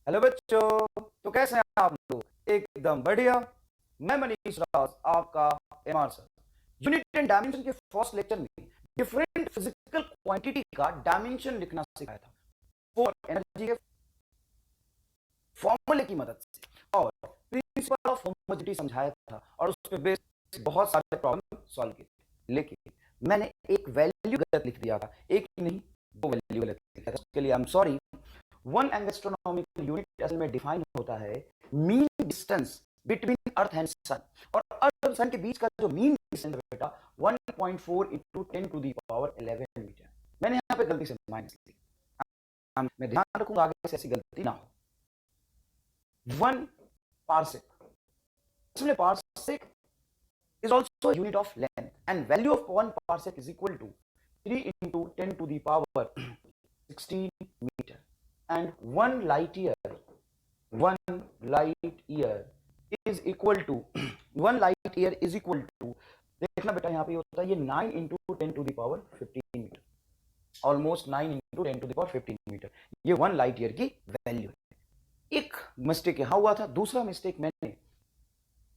Hello बच्चों, तो कैसे हैं आप लोग? एकदम बढ़िया। मैं मनीष राज, आपका MR sir. Unit and dimension के फर्स्ट लेक्चर में डिफरेंट फिजिकल क्वांटिटी का डायमेंशन लिखना सिखाया था फॉर एनर्जी के फॉर्मूले की मदद से, और प्रिंसिपल ऑफ होमोजेनिटी समझाया था, और उस पर बेस्ड बहुत सारे प्रॉब्लम सॉल्व किए थे। लेकिन मैंने एक वैल्यू गलत लिख दिया था, एक नहीं दो वैल्यू गलत लिखा था, उसके लिए I am sorry. One astronomical unit असल में डिफाइन होता है mean distance between earth and sun, और अर्थ और सन के बीच का जो मीन डिस्टेंस है बेटा 1.4 into 10 to the power 11 metre. मैंने यहाँ पे गलती से माइनस ली, मैं ध्यान रखूंगा आगे से ऐसी गलती ना हो। 1 parsec, इसमें parsec is also a unit of length, and value of 1 parsec is equal to 3 into 10 to the power 16 meter, and 1 light year is equal to 1 light year is equal to, देखना बेटा यहाँ पे होता है ये 9 into 10 to the power 15 metre, almost 9 into 10 to the power 15 metre, ये 1 light year की value है। एक मिस्टेक यहाँ हुआ था। दूसरा मिस्टेक, मैंने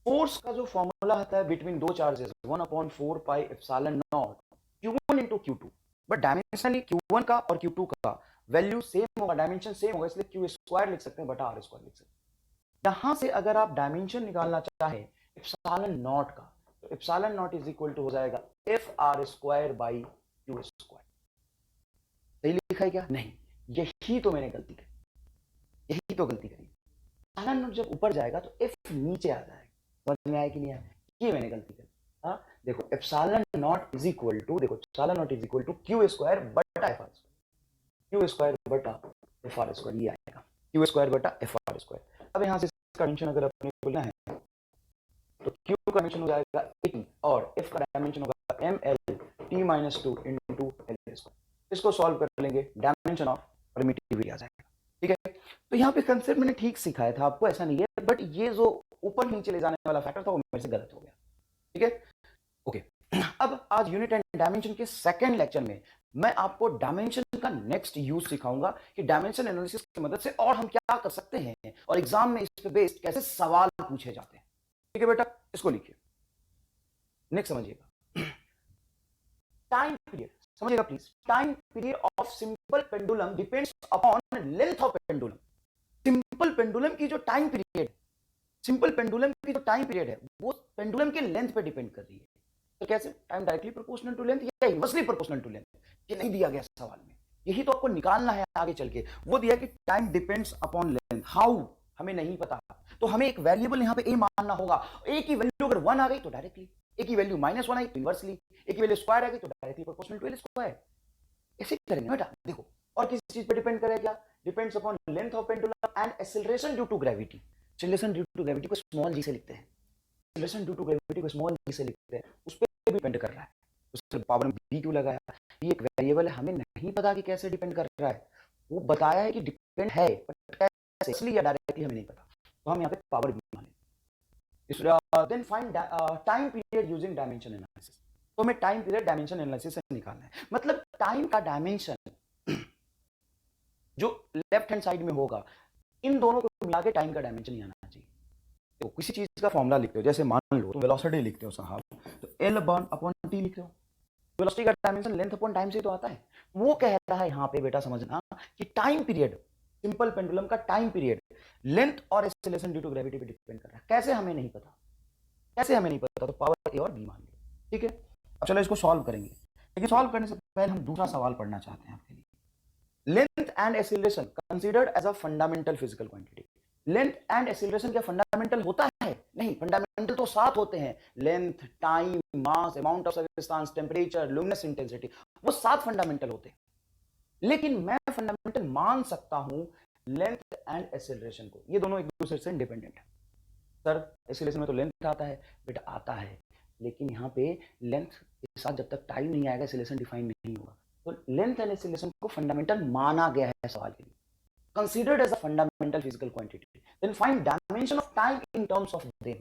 फोर्स का जो फॉर्मूला आता है बिटवीन दो charges 1/4 pi epsilon not Q1 into Q2, but dimension Q1 का और Q2 का वैल्यू सेम होगा, डायमेंशन सेम होगा, इसलिए Q स्क्वायर लिख सकते हैं बटा R स्क्वायर लिख सकते हैं। यहां से अगर आप डायमेंशन निकालना चाहे एप्सिलॉन नॉट का, तो epsilon not is equal to हो जाएगा FR square by Q square. सही लिखा है क्या? नहीं, यही तो मैंने गलती करी, यही तो गलती करी। एप्सिलॉन नॉट जब ऊपर जाएगा तो F नीचे आ जाएगा। समझ में आया कि नहीं आया? ये मैंने गलती करी। हाँ देखो, epsilon not is equal to, देखो epsilon not is equal to Q square बटा FR स्क्वायर, Q स्क्वायर बटा FR स्क्वायर, ये आएगा Q स्क्वायर बटा FR स्क्वायर। अब यहाँ से इसका डायमेंशन अगर अपने बोलना है तो Q का डायमेंशन हो जाएगा 80 और F का डायमेंशन होगा ml t minus 2 into L square. इसको सॉल्व कर लेंगे, डायमेंशन ऑफ परमिटिविटी आ जाएगा। ठीक है, तो यहाँ पे कंसेप्ट मैंने ठीक सिखाया था आपको, ऐसा नहीं है, बट ये जो ऊपर नीचे ले जाने वाला फैक्टर था वो मेरे से गलत हो गया। ठीक है, ओके। अब आज यूनिट एंड डायमेंशन के सेकंड लेक्चर में मैं आपको डायमेंशन का नेक्स्ट यूज सिखाऊंगा कि डायमेंशन एनालिसिस की मदद से और हम क्या कर सकते हैं, और एग्जाम में इस पे बेस्ड कैसे सवाल पूछे जाते हैं। ठीक है बेटा, इसको लिखिए, नेक्स्ट समझिएगा। टाइम पीरियड समझिएगा please. Time period of simple pendulum depends upon length of pendulum. Simple pendulum की जो टाइम पीरियड, सिंपल पेंडुलम की जो टाइम पीरियड है वो पेंडुलम के लेंथ पे डिपेंड कर रही है। तो कैसे? Time directly proportional to length या इनवर्सली प्रोपोर्शनल टू लेंथ, ये नहीं दिया गया सवाल में, यही तो आपको निकालना है आगे चल के। वो दिया कि time depends upon length, how हमें नहीं पता, तो हमें एक वेरिएबल यहाँ पे ए मानना होगा। ए की वैल्यू अगर 1 आ गई तो डायरेक्टली, ए की वैल्यू -1 आई तो इनवर्सली, ए की वैल्यू स्क्वायर आ गई तो directly proportional to L square. ऐसे करेंगे बेटा। देखो, और किस चीज पे डिपेंड करेगा? Depends upon length of pendulum and acceleration due to gravity. Acceleration due to gravity को स्मॉल जी से लिखते हैं, एक्सेलरेशन ड्यू टू ग्रेविटी को स्मॉल जी से लिखते हैं, उस पर डिपेंड कर रहा है। उसके पावर में बी क्यों लगाया? ये एक वेरिएबल है, हमें नहीं पता कि कैसे डिपेंड कर रहा है, वो बताया है कि डिपेंड है, बट कैसे, इसलिए या डायरेक्टली हमें नहीं पता, तो हम यहाँ पे पावर बी माने। Then find time period using dimension analysis. तो हमें टाइम पीरियड डायमेंशन एनालिसिस से निकालना है, मतलब टाइम का डायमेंशन जो लेफ्ट हैंड साइड में होगा, इन दोनों को मिला के टाइम का डायमेंशन ही आना चाहिए। तो किसी चीज का फॉर्मूला लिखते हो, जैसे मान लो तो वेलोसिटी लिखते हो साहब, तो L/T लिखते हो। वेलोसिटी का डायमेंशन लेंथ अपॉन टाइम से तो आता है। वो कह रहा है यहाँ पे बेटा समझना कि टाइम पीरियड, सिंपल पेंडुलम का टाइम पीरियड लेंथ और एक्सेलरेशन ड्यू टू ग्रेविटी पे डिपेंड कर रहा है। कैसे हमें नहीं पता, कैसे हमें नहीं पता, तो पावर ए और बी मान लो। ठीक है, अब चलो इसको सॉल्व करेंगे, लेकिन सॉल्व करने से पहले हम दूसरा सवाल पढ़ना चाहते हैं आपके लिए। Length and acceleration considered as a fundamental physical quantity. Length and acceleration क्या फंडामेंटल होता है? नहीं, फंडामेंटल तो 7 होते हैं, length, time, mass, amount of substance, temperature, luminous intensity, वो 7 फंडामेंटल होते हैं। लेकिन मैं फंडामेंटल मान सकता हूं लेंथ एंड एक्सेलरेशन को, ये दोनों एक दूसरे से इंडिपेंडेंट है। सर एक्सेलरेशन में तो लेंथ आता है, बेटा आता है, लेकिन यहाँ पे लेंथ के साथ जब तक टाइम नहीं आएगा एक्सेलरेशन डिफाइन नहीं होगा। तो लेंथ एंड एक्सेलरेशन को फंडामेंटल माना गया है सवाल के लिए, considered as a fundamental physical quantity. Then find dimension of time in terms of them.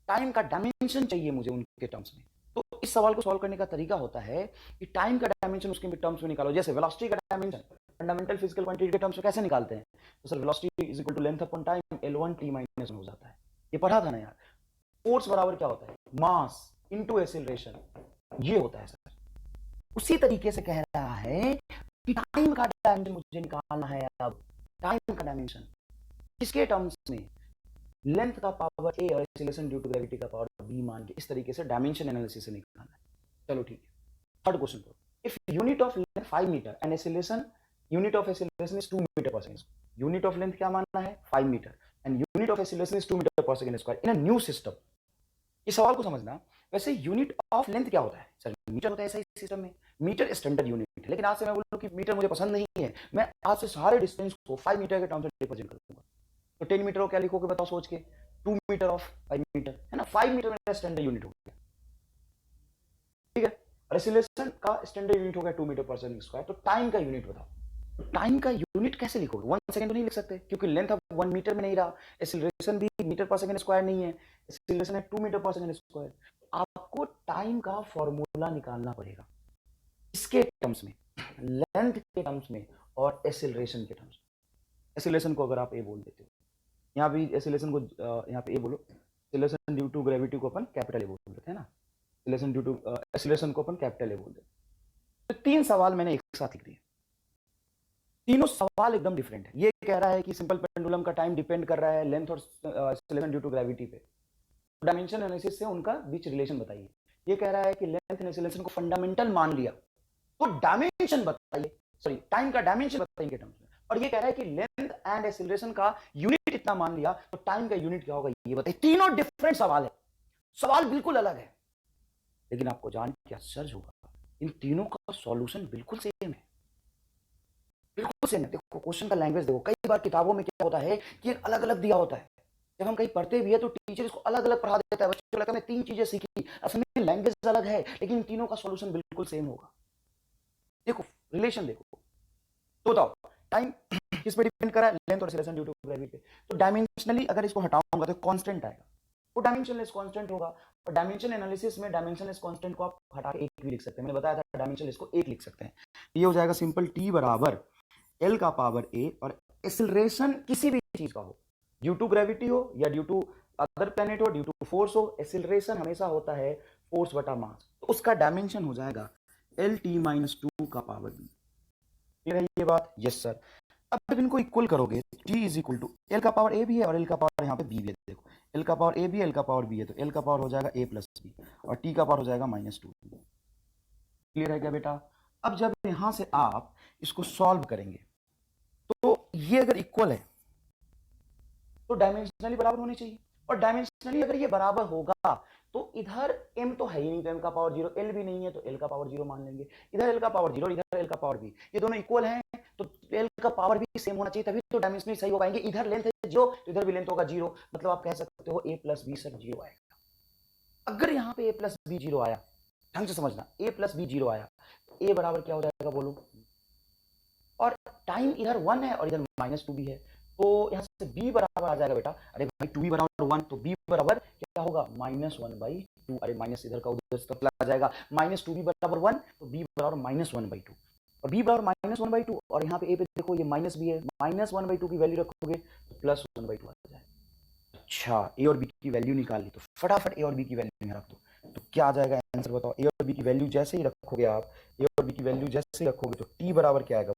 Time का डायमेंशन चाहिए मुझे उनके टर्म्स में। तो इस सवाल को सॉल्व करने का तरीका होता है कि टाइम का डायमेंशन उसके टर्म्स में निकालो। जैसे वेलोसिटी का डायमेंशन फंडामेंटल फिजिकल क्वांटिटी के टर्म्स में कैसे निकालते हैं? तो sir velocity is equal to length upon time, L1 t minus हो जाता है। ये पढ़ा था ना यार। फोर्स बराबर क्या होता है, मास इनटू एक्सीलरेशन, ये होता है सर। उसी तरीके से कह रहा है कि टाइम का डायमेंशन मुझे निकालना है। अब टाइम का डायमेंशन किसके टर्म्स में, लेंथ का पावर a और एक्सीलरेशन ड्यू टू ग्रेविटी का पावर b मान के, इस तरीके से डायमेंशन एनालिसिस से निकालना है। चलो ठीक है, थर्ड क्वेश्चन को, if unit of length 5 metre and acceleration, unit of acceleration is 2 metre per second, unit of length क्या मानना है 5 metre and unit of acceleration is 2 metre per second square in a new system. इस सवाल को समझना, वैसे unit of length क्या होता है सर, मीटर होता है ऐसा ही सिस्टम में, मीटर स्टैंडर्ड यूनिट है। लेकिन आज से मैं बोलूं कि मीटर मुझे पसंद नहीं है, मैं आज से सारे डिस्टेंस को 5 मीटर के टर्म से रिप्रेजेंट करूंगा। तो 10 मीटर को क्या लिखोगे बताओ सोच के, 2 मीटर ऑफ 5 मीटर है ना, 5 मीटर मेरा स्टैंडर्ड यूनिट हो गया, ठीक है। और एक्सीलरेशन का स्टैंडर्ड यूनिट हो गया 2 मीटर पर सेकंड स्क्वायर। तो टाइम का यूनिट बताओ, टाइम का यूनिट कैसे लिखोगे, 1 सेकंड तो नहीं लिख सकते क्योंकि लेंथ अब 1 मीटर में नहीं रहा, एक्सीलरेशन भी मीटर पर सेकंड स्क्वायर नहीं है, एक्सीलरेशन है 2 मीटर पर सेकंड स्क्वायर। आपको टाइम का फॉर्मूला निकालना पड़ेगा इसके टर्म्स में, लेंथ के टर्म्स में और एक्सीलरेशन के टर्म्स में। एक्सीलरेशन को अगर आप ए बोल देते हो, यहाँ भी एक्सीलरेशन को यहाँ पे ए बोलो, एक्सीलरेशन ड्यू टू ग्रेविटी को अपन कैपिटल ए बोल देते हैं ना, एक्सीलरेशन ड्यू टू एक्सीलरेशन को अपन कैपिटल ए बोल देते हैं। तो 3 सवाल मैंने एक साथ लिख दिए, तीनों सवाल एकदम डिफरेंट है। ये कह रहा है कि सिंपल पेंडुलम का टाइम डिपेंड कर रहा है लेंथ और एक्सीलरेशन ड्यू टू ग्रेविटी पे, डायमेंशन एनालिसिस से उनका बीच रिलेशन बताइए। ये कह रहा है कि लेंथ एंड एक्सीलरेशन को फंडामेंटल मान लिया, तो डायमेंशन बताइए, सॉरी टाइम का डायमेंशन बताइए टर्म्स में। और ये कह रहा है कि लेंथ एंड एक्सीलरेशन का यूनिट इतना मान लिया, तो टाइम का यूनिट क्या होगा ये बताइए। तीनों डिफरेंट सवाल है, सवाल बिल्कुल अलग है, लेकिन आपको जान के आश्चर्य होगा इन तीनों का सॉल्यूशन बिल्कुल सेम है, बिल्कुल सेम है। देखो क्वेश्चन का लैंग्वेज देखो, कई बार किताबों में क्या होता है कि अलग अलग दिया होता है, जब हम कहीं पढ़ते भी है तो टीचर इसको अलग अलग पढ़ा देता है, बच्चों को लगता है मैं 3 चीजें सीखी, असल में लैंग्वेज अलग है लेकिन तीनों का सॉल्यूशन बिल्कुल सेम होगा। देखो रिलेशन देखो, तो बताओ टाइम किस पे डिपेंड कर रहा है, लेंथ और एक्सीलरेशन ड्यू टू ग्रेविटी पे। तो डायमेंशनली अगर इसको हटाऊंगा तो कांस्टेंट आएगा, वो डायमेंशनलेस कांस्टेंट होगा। और डायमेंशन एनालिसिस में डायमेंशनलेस कांस्टेंट को आप हटा के एक भी लिख सकते हैं, मैंने बताया था डायमेंशनलेस को एक लिख सकते हैं। ये हो जाएगा सिंपल टी बराबर एल का पावर ए, और एक्सीलरेशन किसी भी चीज का हो, ड्यू टू ग्रेविटी हो या ड्यू टू अदर प्लैनेट हो, ड्यू टू फोर्स हो, एक्सीलरेशन हमेशा होता है फोर्स बटा मास, तो उसका डायमेंशन हो जाएगा एल टी माइनस 2 का पावर बी। ये रही ये बात, यस सर। अब जब इनको इक्वल करोगे, t is equal to L का पावर ए भी है और एल का पावर यहाँ पे बी भी है। देखो एल का पावर ए भी है, एल का पावर बी है, तो एल का पावर हो जाएगा a प्लस बी और t का पावर हो जाएगा -2। क्लियर है क्या बेटा। अब जब यहां से आप इसको सॉल्व करेंगे तो ये अगर इक्वल है तो डायमेंशनली बराबर होनी चाहिए, और डायमेंशनली अगर ये बराबर होगा तो इधर m तो है ही नहीं, तो m का पावर 0, l भी नहीं है तो l का पावर 0 मान लेंगे। इधर l का पावर 0 इधर l का पावर भी, ये दोनों इक्वल हैं तो l का पावर भी सेम होना चाहिए, तभी तो डायमेंशनली सही हो पाएंगे। इधर लेंथ है 0 तो इधर भी लेंथ होगा 0, मतलब आप कह सकते हो a प्लस बी सर 0 आएगा। अगर यहाँ पे a प्लस बी 0 आया, ढंग से समझना, a प्लस बी 0 आया तो a बराबर क्या हो जाएगा बोलो, और टाइम इधर 1 है और इधर -2 भी है, तो यहाँ से b बराबर आ जाएगा बेटा, अरे भाई 2b बराबर 1 तो b बराबर क्या होगा -1/2, अरे माइनस इधर का उधर तक आ जाएगा, -2b बराबर 1 तो b बराबर -1/2, और b बराबर -1/2, और यहाँ पे a पे देखो ये माइनस भी है, -1/2 की वैल्यू रखोगे तो +1/2 आ जाएगा। अच्छा a और b की वैल्यू निकाल ली, तो फटाफट a और b की वैल्यू यहाँ रख दो, तो क्या आ जाएगा आंसर बताओ। a और b की वैल्यू जैसे ही रखोगे आप, a और b की वैल्यू जैसे ही रखोगे तो t बराबर क्या आएगा,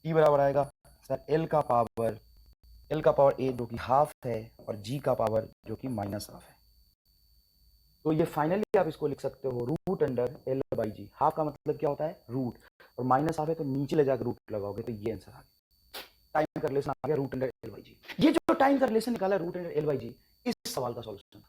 t बराबर आएगा सर l का पावर a जो कि हाफ है और g का पावर जो कि -हाफ है। तो ये फाइनली आप इसको लिख सकते हो root under l by g. Half का मतलब क्या होता है रूट, और -हाफ है तो नीचे ले जाकर रूट लगाओगे, तो ये आंसर आ गया, टाइम का रिलेशन आ गया रूट अंडर l बाई जी। ये जो टाइम का रिलेशन निकाला रूट अंडर l बाई जी, इस सवाल का सॉल्यूशन।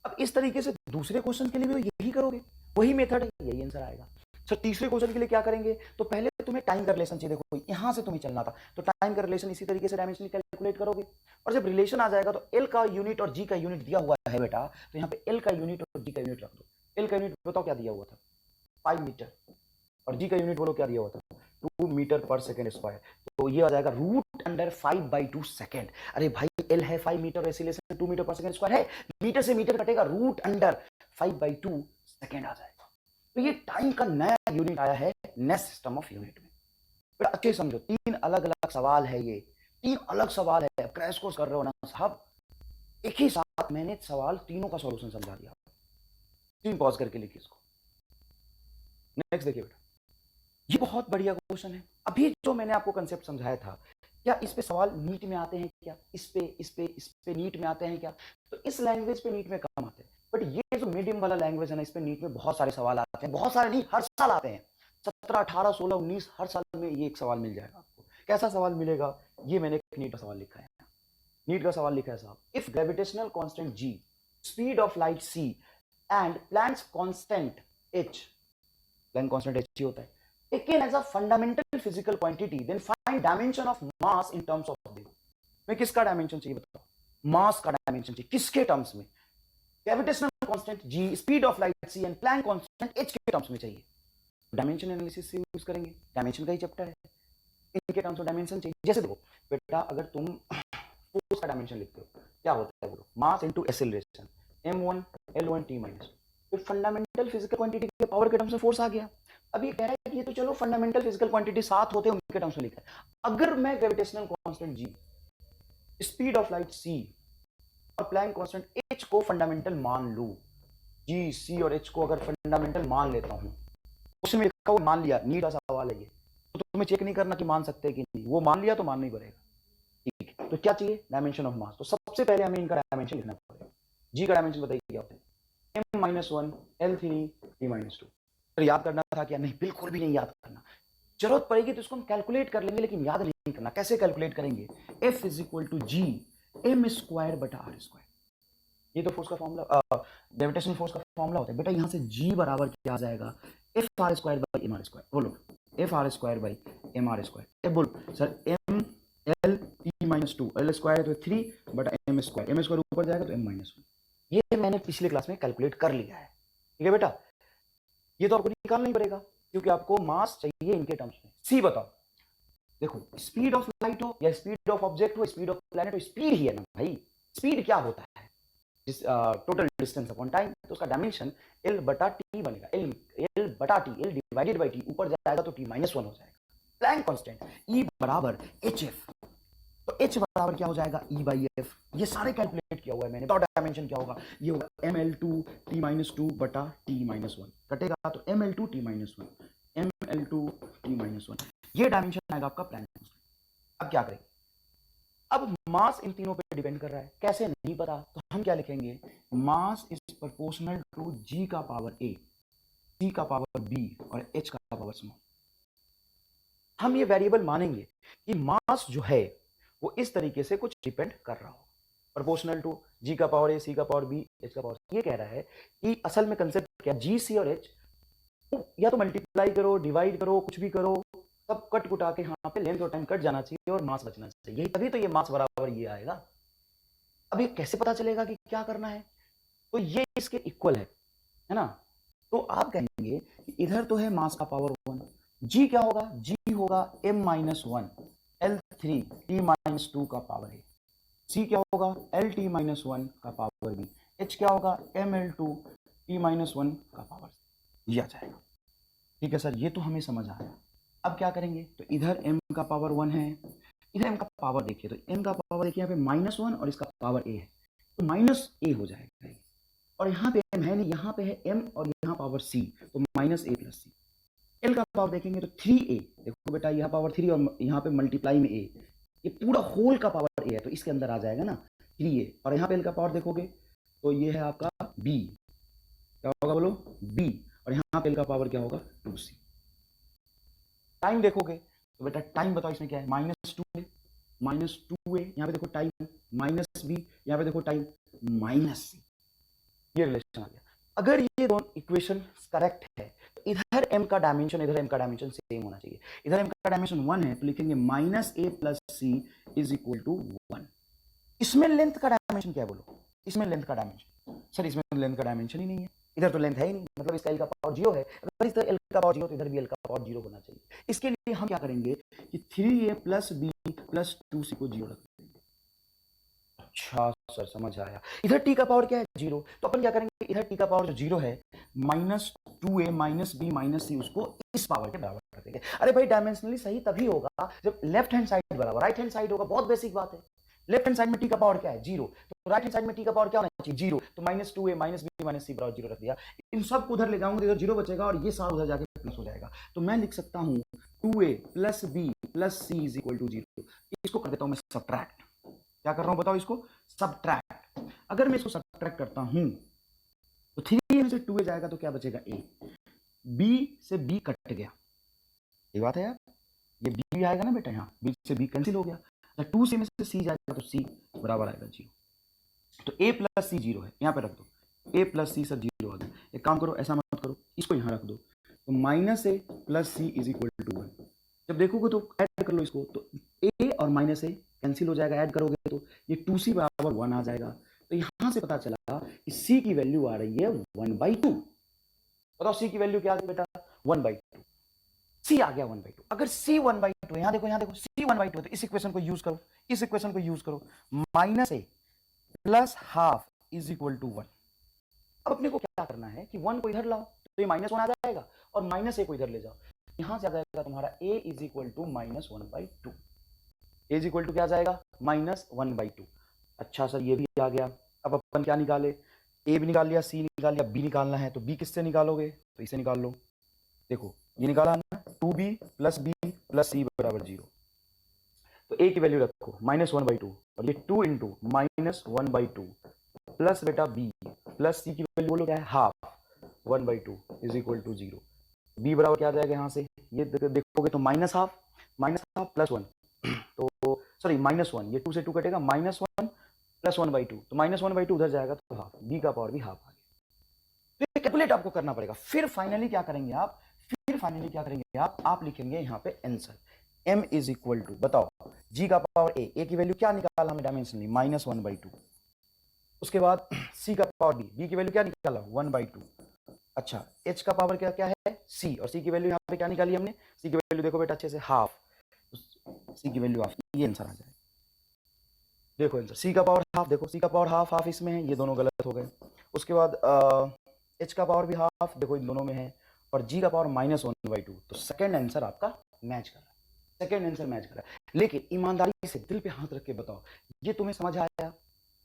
अब इस तरीके से दूसरे क्वेश्चन के लिए भी यही करोगे, वही मेथड है, यही आंसर आएगा। सर तीसरे क्वेश्चन के लिए क्या करेंगे, तो पहले तुम्हें टाइम का रिलेशन चाहिए, देखो यहां से तुम्हें चलना था, तो टाइम का रिलेशन इसी तरीके से डायमेंशनली कैलकुलेट करोगे, और जब रिलेशन आ जाएगा तो एल का यूनिट और जी का यूनिट दिया हुआ है बेटा, तो यहाँ पे एल का यूनिट और जी का यूनिट रख दो। एल का यूनिट बताओ क्या दिया हुआ था 5 मीटर, और जी का यूनिट बोलो क्या दिया हुआ था 2 मीटर पर सेकेंड स्क्वायर, तो ये आ जाएगा रूट अंडर 5/2 सेकेंड। अरे भाई एल है 5 मीटर, एक्सीलरेशन 2 मीटर पर सेकेंड स्क्वायर है, मीटर से मीटर कटेगा, रूट अंडर 5/2 सेकेंड आ जाएगा। तो ये टाइम का नया यूनिट आया है नेक्स्ट सिस्टम ऑफ यूनिट में। अच्छे समझो, 3 अलग अलग सवाल है ये, 3 अलग सवाल है, क्रैश कोर्स कर रहे हो ना साहब, एक ही साथ मैंने सवाल तीनों का सॉल्यूशन समझा दिया। 3 पॉज करके लिखिए इसको। नेक्स्ट देखिए बेटा, ये बहुत बढ़िया क्वेश्चन है। अभी जो मैंने आपको कंसेप्ट समझाया था, क्या इस पे सवाल नीट में आते हैं क्या? इस पे नीट में आते हैं क्या? तो इस लैंग्वेज पे नीट में कम आते हैं, बट ये जो मीडियम वाला लैंग्वेज है ना, इस पे नीट में बहुत सारे सवाल आते हैं। बहुत सारे नहीं, हर साल आते हैं। 17, 18, 16, 19 हर साल में ये एक सवाल मिल जाएगा आपको। कैसा सवाल मिलेगा? ये मैंने एक नीट का सवाल लिखा है। नीट का सवाल लिखा है साहब, if gravitational constant g, speed of light c and Planck's constant h, Planck constant h ही होता है, taken as a fundamental physical quantity, then find dimension of mass in terms of the, मैं किसका डायमेंशन चाहिए बताओ? मास का dimension चाहिए, किसके टर्म्स में? Gravitational constant g, speed of light c and Planck constant h के टर्म्स में चाहिए। डायमेंशन एनालिसिस से यूज करेंगे, डायमेंशन का ही चैप्टर है, इनके टर्म्स में डायमेंशन चाहिए। जैसे देखो बेटा, अगर तुम फोर्स का डायमेंशन लिखते हो, क्या होता है बोलो? Mass into acceleration, m1 l1 t minus. तो फंडामेंटल फिजिकल क्वांटिटी के पावर के टर्म्स में फोर्स आ गया। अब ये कह रहा है कि ये तो चलो फंडामेंटल फिजिकल क्वांटिटी साथ होते हैं, उनके टर्म्स में लिखा है। अगर मैं gravitational constant g, speed of light c और प्लैंक कांस्टेंट h को फंडामेंटल मान लूं, g, c और h को अगर फंडामेंटल मान लेता हूं, उसमें लिखा हुआ मान लिया, नीट का सवाल है ये, तो तुम्हें चेक नहीं करना कि मान सकते हैं कि नहीं, वो मान लिया तो मानना ही पड़ेगा। ठीक है, तो क्या चाहिए? Dimension of mass. तो सबसे पहले हमें इनका डायमेंशन लिखना पड़ेगा। जी का डायमेंशन बताइए क्या होता है? m-1 l3 t-2। तो याद करना था क्या? नहीं, बिल्कुल भी नहीं याद करना। जरूरत पड़ेगी तो इसको हम कैलकुलेट कर लेंगे, लेकिन याद नहीं करना। कैसे कैलकुलेट करेंगे? F is equal to G m square बटा आर स्क्वायर। ये तो फोर्स का फॉर्मूला, ग्रेविटेशनल फोर्स का फॉर्मूला होता है बेटा। यहाँ से g बराबर क्या आ जाएगा? F R square by M R square. बोलो, F R square by M R square. बोलो sir, M L T minus 2, L square है तो 3 बटा एम स्क्वायर ऊपर जाएगा तो m-1। ये मैंने पिछले क्लास में कैलकुलेट कर लिया है। ठीक है बेटा, ये तो आपको निकालना ही पड़ेगा क्योंकि आपको मास चाहिए इनके टर्म्स में। सी बताओ, देखो स्पीड ऑफ लाइट हो या स्पीड ऑफ ऑब्जेक्ट हो, स्पीड ऑफ प्लैनेट हो, स्पीड ही है ना भाई। स्पीड क्या होता है? Total distance upon time. तो उसका डायमेंशन l बटा टी बनेगा। l बटा T, l divided by T, ऊपर जाएगा तो t-1 हो जाएगा। प्लैंक कांस्टेंट E बराबर hf, तो h बराबर क्या हो जाएगा? E by F. ये सारे कैलकुलेट किया हुआ है मैंने। तो डायमेंशन क्या होगा? ये होगा ml2 t-2 बटा t-1, कटेगा तो ml2 t-1, ml2 t-1। ये डायमेंशन आएगा आपका प्लैंक कांस्टेंट। अब क्या करेंगे? अब मास इन तीनों पे डिपेंड कर रहा है, कैसे नहीं पता, तो हम क्या लिखेंगे? Mass is proportional to g का पावर a, c का पावर b और h का पावर स्मॉल। हम ये वेरिएबल मानेंगे कि मास जो है वो इस तरीके से कुछ डिपेंड कर रहा हो, प्रोपोर्शनल टू g का पावर a, c का पावर b, h का पावर। ये कह रहा है कि असल में कंसेप्ट क्या? g, c और h या तो मल्टीप्लाई करो, डिवाइड करो, कुछ भी करो, सब कट कुटा के यहाँ पे लेंथ और टाइम कट जाना चाहिए और मास बचना चाहिए, तभी तो ये मास बराबर ये आएगा। अब ये कैसे पता चलेगा कि क्या करना है? तो ये इसके इक्वल है ना? तो आप कहेंगे कि इधर तो है मास का पावर 1, g क्या होगा? g होगा m-1 l3 t-2 का पावर a, c क्या होगा? l-1 का पावर b, h क्या होगा? ml2 t-1 का पावर c। ये आ जाएगा। ठीक है सर, ये तो हमें समझ आया। अब क्या करेंगे? तो इधर m का पावर 1 है, इधर m का पावर देखिए, तो m का पावर देखिए यहाँ पे -1 और इसका पावर a है, तो -a हो जाएगा। और यहाँ पे m है नहीं, यहाँ पे है m और यहाँ पावर c, तो -a प्लस c। l का पावर देखेंगे तो 3a, देखो बेटा यहाँ पावर 3 और यहाँ पे मल्टीप्लाई में a, ये पूरा होल का पावर a है, तो इसके अंदर आ जाएगा ना 3a। और यहाँ पे l का पावर देखोगे तो ये है आपका b, क्या होगा बोलो? b। और यहाँ पे l का पावर क्या होगा? 2c। टाइम देखोगे तो बेटा टाइम बताओ इसमें क्या है? -2a, यहाँ पे देखो टाइम, -b, यहाँ पे देखो टाइम, -c। ये रिलेशन आ गया। अगर ये दोनों इक्वेशन करेक्ट है तो इधर m का डायमेंशन, इधर m का डायमेंशन सेम होना चाहिए। इधर m का डायमेंशन 1 है तो लिखेंगे -a plus c is equal to 1। इसमें लेंथ का डायमेंशन क्या है बोलो? इसमें लेंथ का डायमेंशन, सर इसमें लेंथ का डायमेंशन ही नहीं है, इधर तो लेंथ है ही नहीं, मतलब इसका l का पावर 0 है। अगर इधर l का पावर 0 तो इधर भी l का पावर 0 होना चाहिए। इसके लिए हम क्या करेंगे कि 3a plus b plus 2c को 0 रख देंगे। अच्छा सर समझ आया। इधर टी का पावर क्या है 0, तो अपन क्या करेंगे, इधर टी का पावर जो 0 है -2a - b - c उसको इस पावर के बराबर कर देंगे। अरे भाई डायमेंशनली सही तभी होगा जब लेफ्ट हैंड साइड बराबर राइट हैंड साइड होगा, बहुत बेसिक बात है। लेफ्ट हैंड साइड में टी का पावर क्या है 0, तो राइट हैंड साइड में टी का पावर क्या होना चाहिए 0, तो -2a - b - c बराबर 0 रख दिया। इन सब को उधर ले जाऊंगा तो इधर 0 बचेगा और ये सारा उधर जाके प्लस हो जाएगा, तो मैं लिख सकता हूं 2a + b + c = 0। इसको कर देता हूं मैं सब्ट्रैक्ट। क्या कर रहा हूं बताओ, इसको सब्ट्रैक्ट। अगर मैं इसको सब्ट्रैक्ट करता हूं तो 3a में से 2a जाएगा तो क्या बचेगा a, b से b कट गया, ये बात है यार, ये b आएगा ना बेटा, यहाँ b से b कैंसिल हो गया, 2c में से c जाएगा तो c बराबर आएगा 0, तो a + c 0 है, यहाँ पे रख दो a + c सर 0 आ गया। एक काम करो, ऐसा मत करो, इसको यहाँ रख दो, तो -a + c = 1। जब देखोगे तो ऐड कर लो इसको, तो a और -a कैंसिल हो जाएगा, ऐड करोगे तो ये 2c बराबर 1 आ जाएगा। तो यहां से पता चला कि c की वैल्यू आ रही है 1/2। बताओ c की वैल्यू क्या आ गई बेटा 1/2, c आ गया 1/2। अगर c 1/2, यहां देखो c 1/2 तो इस इक्वेशन को यूज करो, -a + ½ = 1। अब अपने को क्या करना है कि 1 को इधर लाओ तो ये -1 आ जाएगा, और -a को इधर ले जाओ, यहां से आ जाएगा तुम्हारा a = -1/2। a = क्या आ जाएगा -1/2। अच्छा सर ये भी आ गया। अब अपन क्या निकाले, a भी निकाल लिया, c निकाल लिया, b निकालना है, तो b किससे निकालोगे, तो इसे निकाल लो। देखो ये निकाला ना, 2b + b + c = 0, तो a की वैल्यू रखो -1/2, और ये 2 × -1/2 प्लस बेटा b प्लस c की वैल्यू बोलो क्या है ½ 1/2 = 0। b बराबर क्या आ जाएगा यहाँ से, ये देखोगे तो -½ + 1, तो सॉरी -1, ये 2 से 2 कटेगा, -1 + 1/2, तो -1/2 उधर जाएगा तो ½ b का पावर भी ½ आ गया। तो ये कैलकुलेट आपको करना पड़ेगा। फिर फाइनली क्या करेंगे आप लिखेंगे यहाँ पे आंसर m = बताओ g का पावर a की वैल्यू क्या निकाला हमें डायमेंशनली -1/2, उसके बाद c का पावर b की वैल्यू क्या निकाला 1/2। अच्छा h का पावर क्या है c, और c की वैल्यू यहाँ पे क्या निकाली हमने, c की वैल्यू देखो बेटा अच्छे से ½ c की वैल्यू ½ ये आंसर आ जाए। देखो आंसर c का पावर ½, देखो c का पावर ½ इसमें है, ये दोनों गलत हो गए। उसके बाद h का पावर भी ½ देखो इन दोनों में है, और g का पावर -1/2, तो सेकंड आंसर आपका मैच कर रहा है। लेकिन ईमानदारी से दिल पे हाथ रख के बताओ, ये तुम्हें समझ आया,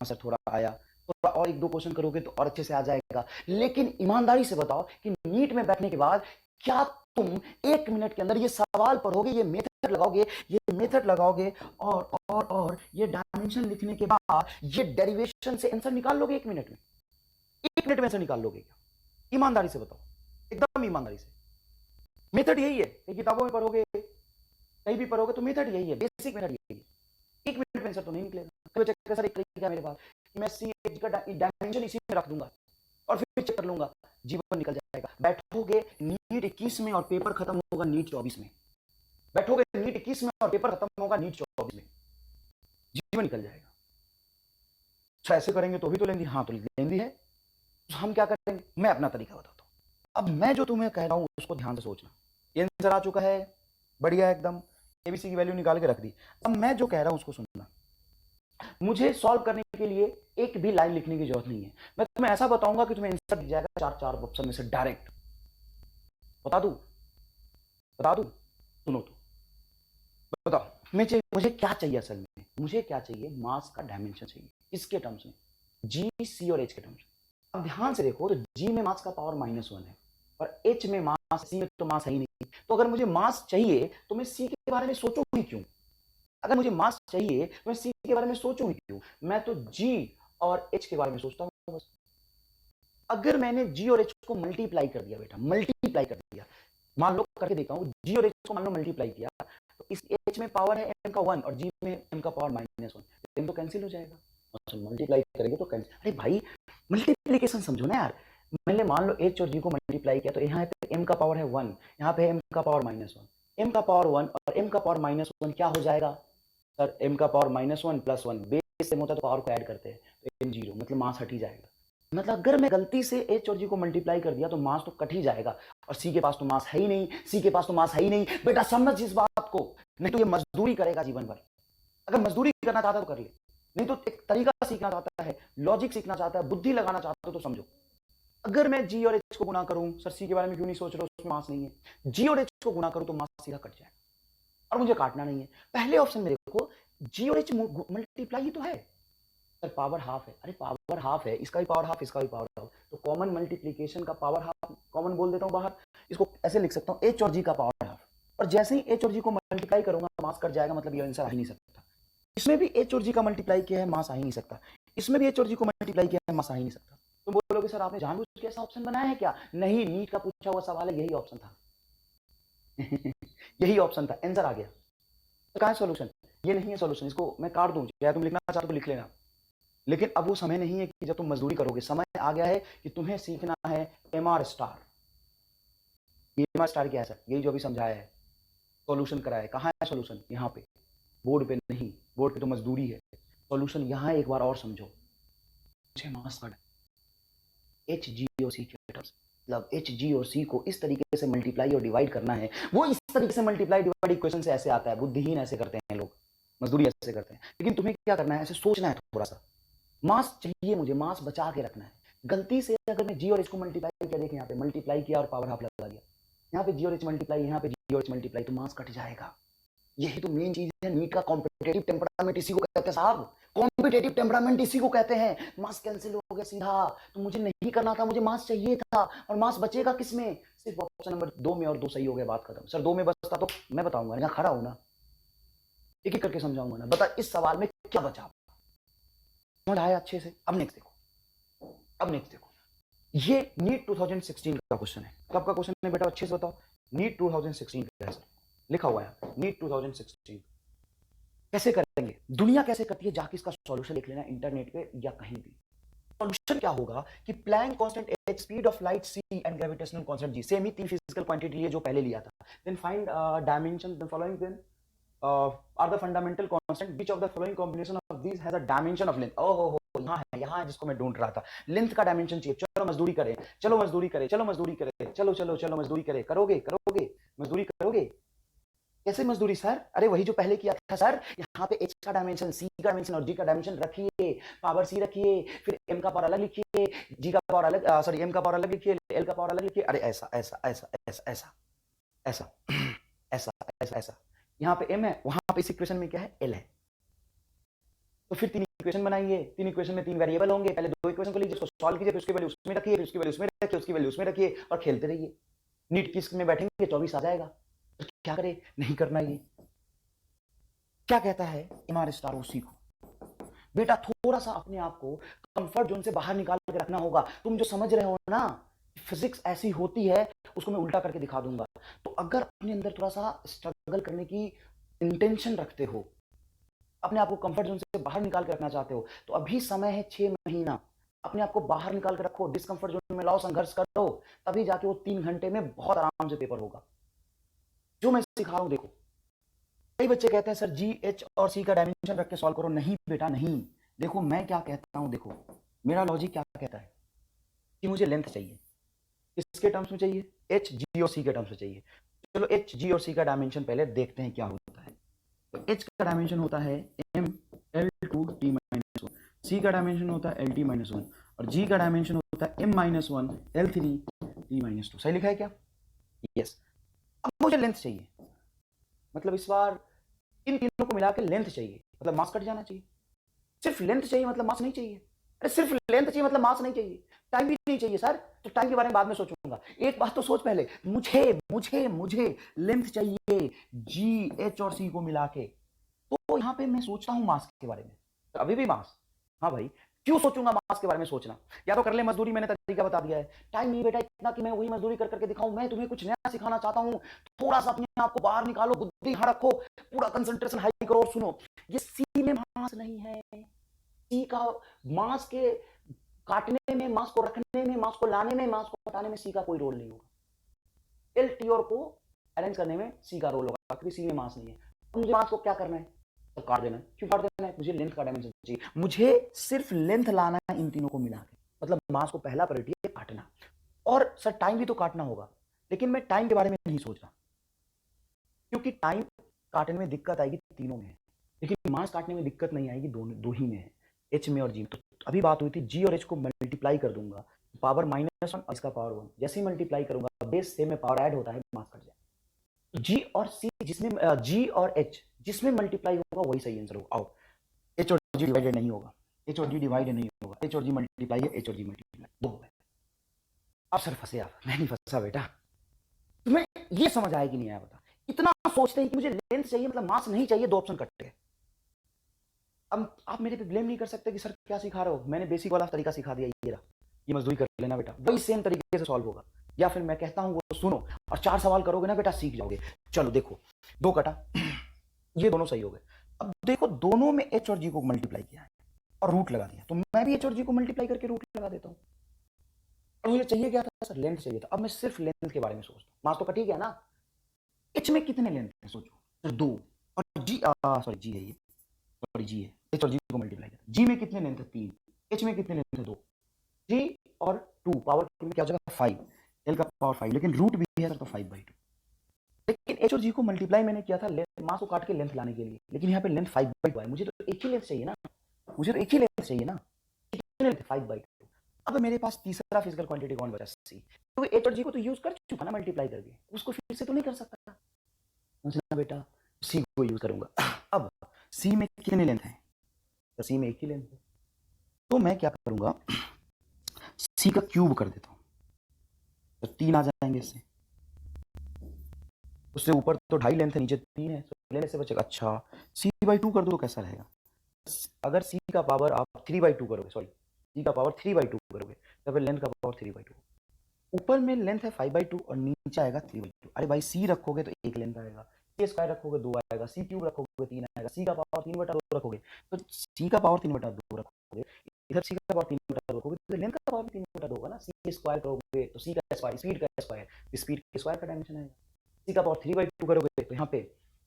सर थोड़ा आया, थोड़ा और 1-2 क्वेश्चन करोगे तो और अच्छे से आ जाएगा। लेकिन ईमानदारी से बताओ कि नीट में बैठने के बाद क्या तुम 1 मिनट के अंदर ये सवाल पढ़ोगे, ये मेथड लगाओगे और ये डायमेंशन लिखने के बाद ये डेरिवेशन से आंसर निकाल लोगे 1 मिनट में? 1 मिनट में आंसर निकाल लोगे क्या? ईमानदारी से बताओ, एकदम ईमानदारी से। मेथड यही है, किताबों में पढ़ोगे, कहीं भी पढ़ोगे तो मेथड यही है, बेसिक मेथड यही है। 1 मिनट में आंसर तो नहीं निकलेगा। सर एक तरीका मेरे पास कि मैं सी का डायमेंशन इसी में रख दूंगा और फिर चेक कर लूंगा, जीवन निकल जाएगा। बैठोगे नीट 21 में और पेपर खत्म होगा नीट 24 में, बैठोगे नीट 21 में और पेपर खत्म होगा नीट 24 में, जीवन निकल जाएगा। तो ऐसे करेंगे तो भी तो लेंदी, हाँ तो लेंदी है, तो हम क्या करेंगे, मैं अपना तरीका बताता हूँ। अब मैं जो तुम्हें कह रहा हूँ उसको ध्यान से सोचना। ये आंसर आ चुका है, बढ़िया एकदम, एबीसी की वैल्यू निकाल के रख दी। अब मैं जो कह रहा हूँ उसको सुनना। मुझे सॉल्व करने के लिए एक भी लाइन लिखने की जरूरत नहीं है, मैं तुम्हें ऐसा बताऊंगा कि तुम्हें आंसर दिख जाएगा 4 ऑप्शन में से डायरेक्ट। बता दूं? सुनो तो बताओ, मुझे क्या चाहिए असल में, मुझे क्या चाहिए, मास का डायमेंशन चाहिए, इसके टर्म्स में, जी सी और एच के टर्म्स में। अब ध्यान से देखो, तो जी में मास का पावर -1 है और एच में मास, सी में तो मास है ही नहीं, तो अगर मुझे मास चाहिए तो मैं सी के बारे में सोचूं ही क्यों? अगर मुझे मास चाहिए तो मैं सी के बारे में सोचूं ही क्यों? मैं तो जी और एच के बारे में सोचता हूं बस। अगर मैंने जी और एच को मल्टीप्लाई कर दिया बेटा, मल्टीप्लाई कर दिया, मान लो करके देखा हूं, जी और एच को मान लो मल्टीप्लाई किया, तो इस एच में पावर है m का 1 और जी में m का पावर -1, तो कैंसिल हो जाएगा। अच्छा मल्टीप्लाई करेंगे तो कैंसिल, अरे भाई मल्टीप्लीकेशन समझो ना यार। मैंने मान लो एच और जी को मल्टीप्लाई किया, तो यहाँ पे m का पावर है 1, यहाँ पे m का पावर -1, m का पावर 1 और m का पावर -1 क्या हो जाएगा सर, m का पावर -1 + 1, बेस सेम होता है तो पावर को ऐड करते हैं, तो m 0, मतलब मास हट ही जाएगा। मतलब अगर मैं गलती से h और g को मल्टीप्लाई कर दिया तो मास तो कट ही जाएगा, और c के पास तो मास है ही नहीं, बेटा समझ इस बात को, नहीं तो ये मजदूरी करेगा जीवन भर। अगर मजदूरी करना चाहता तो कर ले, नहीं तो एक तरीका सीखना चाहता है, लॉजिक सीखना चाहता है, बुद्धि लगाना चाहता हो तो समझो। अगर मैं जी और एच को गुना करूं, सर सी के बारे में क्यों नहीं सोच रहे हो, उसमें मास नहीं है, जी और एच को गुना करूं तो मास सीधा कट जाएगा और मुझे काटना नहीं है। पहले ऑप्शन में देखो जी और एच मल्टीप्लाई ही तो है, सर पावर हाफ है, अरे पावर हाफ है, इसका भी पावर हाफ, इसका भी पावर हाफ, तो कॉमन मल्टीप्लीकेशन का पावर हाफ कॉमन बोल देता हूं बाहर, इसको ऐसे लिख सकता हूं एच और जी का पावर हाफ, और जैसे ही एच और जी को मल्टीप्लाई करूंगा मास कट जाएगा, मतलब ये आंसर आ ही नहीं सकता। इसमें भी एच और जी का मल्टीप्लाई किया है, मास आ ही नहीं सकता, इसमें भी एच और जी को मल्टीप्लाई किया है, मास आ ही नहीं सकता। तुम बोलोगे सर आपने जानबूझ के ऐसा ऑप्शन बनाया है क्या? नहीं, नीट का पूछा हुआ सवाल है, यही ऑप्शन था यही ऑप्शन था, आंसर आ गया। तो कहां है सॉल्यूशन? ये नहीं है सॉल्यूशन, इसको मैं काट दूं, चाहे तुम लिखना चाहते हो तो लिख लेना, लेकिन अब वो समय नहीं है कि जब तुम मजदूरी करोगे, समय आ गया है कि तुम्हें सीखना है एमआर स्टार। ये एमआर स्टार क्या है सर? यही जो अभी समझाया है, सॉल्यूशन कराया है। कहाँ है सॉल्यूशन? यहाँ पे, बोर्ड पे नहीं, बोर्ड पे तो मजदूरी है, सॉल्यूशन यहाँ एक बार और समझो। मुझे मास पढ़ एच जी और सी के टर्म्स, मतलब एच जी और सी को इस तरीके से मल्टीप्लाई और डिवाइड करना है, वो इस तरीके से मल्टीप्लाई डिवाइड इक्वेशन से ऐसे आता है, बुद्धिहीन ऐसे करते हैं लोग, मजदूरी ऐसे करते हैं, लेकिन तुम्हें क्या करना है, ऐसे सोचना है थोड़ा सा, मास चाहिए मुझे, मास बचा के रखना है। गलती से अगर मैं जी और एच को मल्टीप्लाई किया, देखिए यहाँ पे मल्टीप्लाई किया और पावर हाफ लगा दिया, यहाँ पे जी और एच मल्टीप्लाई, यहाँ पे जी और एच मल्टीप्लाई, तो मास कट जाएगा। यही तो मेन चीज है नीट का कॉम्पिटेटिव टेम्परामेंट, इसी को कहते हैं साहब, कॉम्पिटेटिव टेम्परामेंट इसी को कहते हैं। मास कैंसिल हो गया सीधा, तो मुझे नहीं करना था, मुझे मास चाहिए था, और मास बचेगा किसमें? सिर्फ ऑप्शन नंबर 2 में, और 2 सही हो गया, बात खत्म। सर 2 में बचता तो मैं बताऊंगा, यहाँ खड़ा हूं ना, एक एक करके समझाऊंगा ना, बता इस सवाल में क्या बचा। समझ आया अच्छे से? अब नेक्स्ट देखो, अब नेक्स्ट देखो, ये नीट 2016 का क्वेश्चन है। कब का क्वेश्चन है बेटा, अच्छे से बताओ। नीट 2016 का है सर, लिखा हुआ है नीट 2016। कैसे करेंगे, दुनिया कैसे करती है, जाके इसका सॉल्यूशन लिख लेना इंटरनेट पे या कहीं भी। सॉल्यूशन क्या होगा कि Planck constant H, speed of light C, and gravitational constant G, same ही तीन फिजिकल क्वांटिटी है जो पहले लिया था। Then find dimension the following, then are the fundamental constant, which of the following combination of these has a dimension of length। ओहो हो, यहाँ है जिसको मैं ढूंढ रहा था, लेंथ का डायमेंशन चाहिए। चलो मजदूरी करें, चलो मजदूरी करें, चलो मजदूरी करें, चलो चलो चलो मजदूरी करें, करोगे करोगे मजदूरी करोगे? कैसे मजदूरी सर? अरे वही जो पहले किया था सर, यहाँ पे h का डायमेंशन, c का डायमेंशन और g का डायमेंशन रखिए, पावर c रखिए, फिर m का पावर अलग लिखिए, g का पावर अलग, सॉरी m का पावर अलग लिखिए, l का पावर अलग लिखिए। अरे ऐसा ऐसा ऐसा ऐसा ऐसा ऐसा ऐसा ऐसा ऐसा, यहाँ पे m है, वहां पे इस इक्वेशन में क्या है, l है। तो फिर तीन इक्वेशन बनाइए, तीन इक्वेशन में तीन वेरिएबल होंगे, पहले दो इक्वेशन को लीजिए, उसको सॉल्व कीजिए, फिर उसकी वैल्यू उसमें रखिए, फिर उसकी वैल्यू उसमें रखिए, उसकी वैल्यू उसमें रखिए, और खेलते रहिए। नीट किस में बैठेंगे, 24 आ जाएगा। तो क्या करे, नहीं करना। ये क्या कहता है एमआर स्टार उसी को, बेटा थोड़ा सा अपने आप को कंफर्ट जोन से बाहर निकाल के रखना होगा। तुम जो समझ रहे हो ना, फिजिक्स ऐसी होती है, उसको मैं उल्टा करके दिखा दूंगा। तो अगर अपने अंदर थोड़ा सा स्ट्रगल करने की इंटेंशन रखते हो, अपने आप को कंफर्ट जोन से बाहर निकाल के रखना चाहते हो, तो अभी समय है 6 महीना, अपने आप को बाहर निकाल के रखो, डिस्कंफर्ट जोन में लाओ, संघर्ष करो, तभी जाके वो 3 घंटे में बहुत आराम से पेपर होगा। जो मैं सिखा रहा हूं देखो, कई बच्चे कहते हैं सर जी एच और सी का डायमेंशन रख के सॉल्व करो। नहीं बेटा नहीं, देखो मैं क्या कहता हूं, देखो मेरा लॉजिक क्या कहता है कि मुझे लेंथ चाहिए, किसके टर्म्स में चाहिए, एच जी और सी के टर्म्स में चाहिए। चलो एच जी और सी का डायमेंशन पहले देखते हैं क्या होता है। तो एच का डायमेंशन होता है M L two T minus one, C का डायमेंशन होता है एल टी माइनस वन, और जी का डायमेंशन होता है M minus one L three T minus two. सही लिखा है क्या? यस। अब मुझे लेंथ चाहिए, मतलब इस बार इन तीनों को मिला के लेंथ चाहिए, मतलब मास कट जाना चाहिए। सिर्फ लेंथ चाहिए मतलब मास नहीं चाहिए, अरे सिर्फ लेंथ चाहिए मतलब मास नहीं चाहिए, टाइम भी नहीं चाहिए सर, तो टाइम के बारे में बाद में सोचूंगा। एक बात तो सोच पहले, मुझे मुझे मुझे लेंथ चाहिए जी एच और सी को मिला के, तो यहां पे मैं सोचता हूं मास के बारे में, तो अभी भी मास। हाँ भाई, क्यों सोचूंगा मास के बारे में सोचना, या तो कर ले मजदूरी, मैंने तरीका बता दिया है। टाइम नहीं बेटा इतना कि मैं वही मजदूरी कर करके दिखाऊं, मैं तुम्हें कुछ नया सिखाना चाहता हूं। थोड़ा सा अपने आप को बाहर निकालो, बुद्धि यहां रखो, पूरा कंसंट्रेशन हाई करो। सुनो, ये सी में मास नहीं है, सी का मास के काटने में, मास को रखने में, मास को लाने में, मास को हटाने में सी का कोई रोल नहीं होगा। एल टी और को अरेंज करने में सी का रोल होगा, क्योंकि सी में मास नहीं है। मुझे मास को क्या करना है, तो काट देना है। क्यों काट देना है, मुझे लेंथ का डायमेंशन चाहिए, मुझे सिर्फ लेंथ लाना है इन तीनों को मिला के, मतलब मास को पहला प्रायोरिटी है काटना। और सर टाइम भी तो काटना होगा, लेकिन मैं टाइम के बारे में नहीं सोच रहा, क्योंकि टाइम काटने में दिक्कत आएगी तीनों में। लेकिन मास काटने में दिक्कत नहीं आएगी, दोनों दो ही में है, एच में और जी में। तो अभी बात हुई थी जी और एच को मल्टीप्लाई कर दूंगा, पावर -1 और इसका पावर 1, जैसे ही मल्टीप्लाई करूंगा बेस से में पावर ऐड होता है, मास कट जाए। जी और सी जिसमें जी और एच जिसमें मल्टीप्लाई होगा वही सही आंसर होगा। आओ, एच और जी डिवाइडेड नहीं होगा, एच और जी डिवाइडेड नहीं होगा, एच और जी मल्टीप्लाई है, एच और जी मल्टीप्लाई दो हो गए। अब सर फंसे आप, मैं नहीं फंसा बेटा। तुम्हें ये समझ आया कि नहीं आया बता? इतना सोचते हैं कि मुझे लेंथ चाहिए मतलब मास नहीं चाहिए, दो ऑप्शन कट गए। अब आप मेरे पे ब्लेम नहीं कर सकते कि सर क्या सिखा रहे हो, मैंने बेसिक वाला तरीका सिखा दिया, ये रहा, ये मजदूरी कर लेना बेटा, वही सेम तरीके से सॉल्व होगा। या फिर मैं कहता हूं वो सुनो और 4 सवाल करोगे ना बेटा, सीख जाओगे। चलो देखो, दो कटा, ये दोनों सही हो गए। अब देखो दोनों में एच और जी को मल्टीप्लाई किया है और रूट लगा दिया, तो मैं भी एच और जी को मल्टीप्लाई करके रूट लगा देता हूँ। और मुझे चाहिए क्या था सर? लेंथ चाहिए था। अब मैं सिर्फ लेंथ के बारे में सोचता हूँ, मास तो कट ही गया ना। एच में कितने लेंथ है सोचो, तो दो, और जी सॉरी जी है ये, सॉरी जी है, एच और जी को मल्टीप्लाई किया, जी में कितने लेंथ है? 3, एच में कितने लेंथ है? 2, 3 और 2 पावर में क्या हो जाएगा? 5, एल का पावर 5, लेकिन रूट भी है सर तो 5/2। लेकिन एच और जी को मल्टीप्लाई मैंने किया था मास को काट के लेंथ लाने के लिए, लेकिन यहाँ पे लेंथ 5/2 है, मुझे तो एक ही लेंथ चाहिए ना, मुझे तो एक ही लेंथ चाहिए ना, कितने लेंथ? 5/2। अब मेरे पास तीसरा फिजिकल क्वांटिटी कौन बचा? सी। तो एच और जी को तो यूज कर चुका ना मल्टीप्लाई करके, उसको फिर से तो नहीं कर सकता, समझना बेटा, सी को यूज करूंगा। अब सी में कितने लेंथ है? तो सी में एक ही लेंथ है, तो मैं क्या करूंगा, सी का क्यूब कर देता हूं, तो 3 आ जाएंगे इससे, उससे ऊपर तो 2.5 लेंथ है, नीचे 3 है, तो लेने से बचेगा। अच्छा, c/2 कर दो तो कैसा रहेगा? अगर c का पावर आप 3/2 करोगे, सॉरी c का पावर 3/2 करोगे, तो फिर लेंथ का पावर 3/2। ऊपर में लेंथ है 5/2 और नीचे आएगा 3/2। अरे भाई c रखोगे तो एक लेंथ आएगा, c स्क्वायर रखोगे 2 आएगा, c क्यूब रखोगे 3 आएगा, c का पावर 3/2 रखोगे तो c का पावर 3/2 रखोगे, इधर c का पावर 3/2 रखोगे तो लेंथ का पावर 3/2 होगा ना। c स्क्वायर करोगे तो c का स्क्वायर, स्पीड का स्क्वायर, स्पीड के स्क्वायर का डायमेंशन आएगा। c का पावर 3/2 करोगे तो यहाँ पे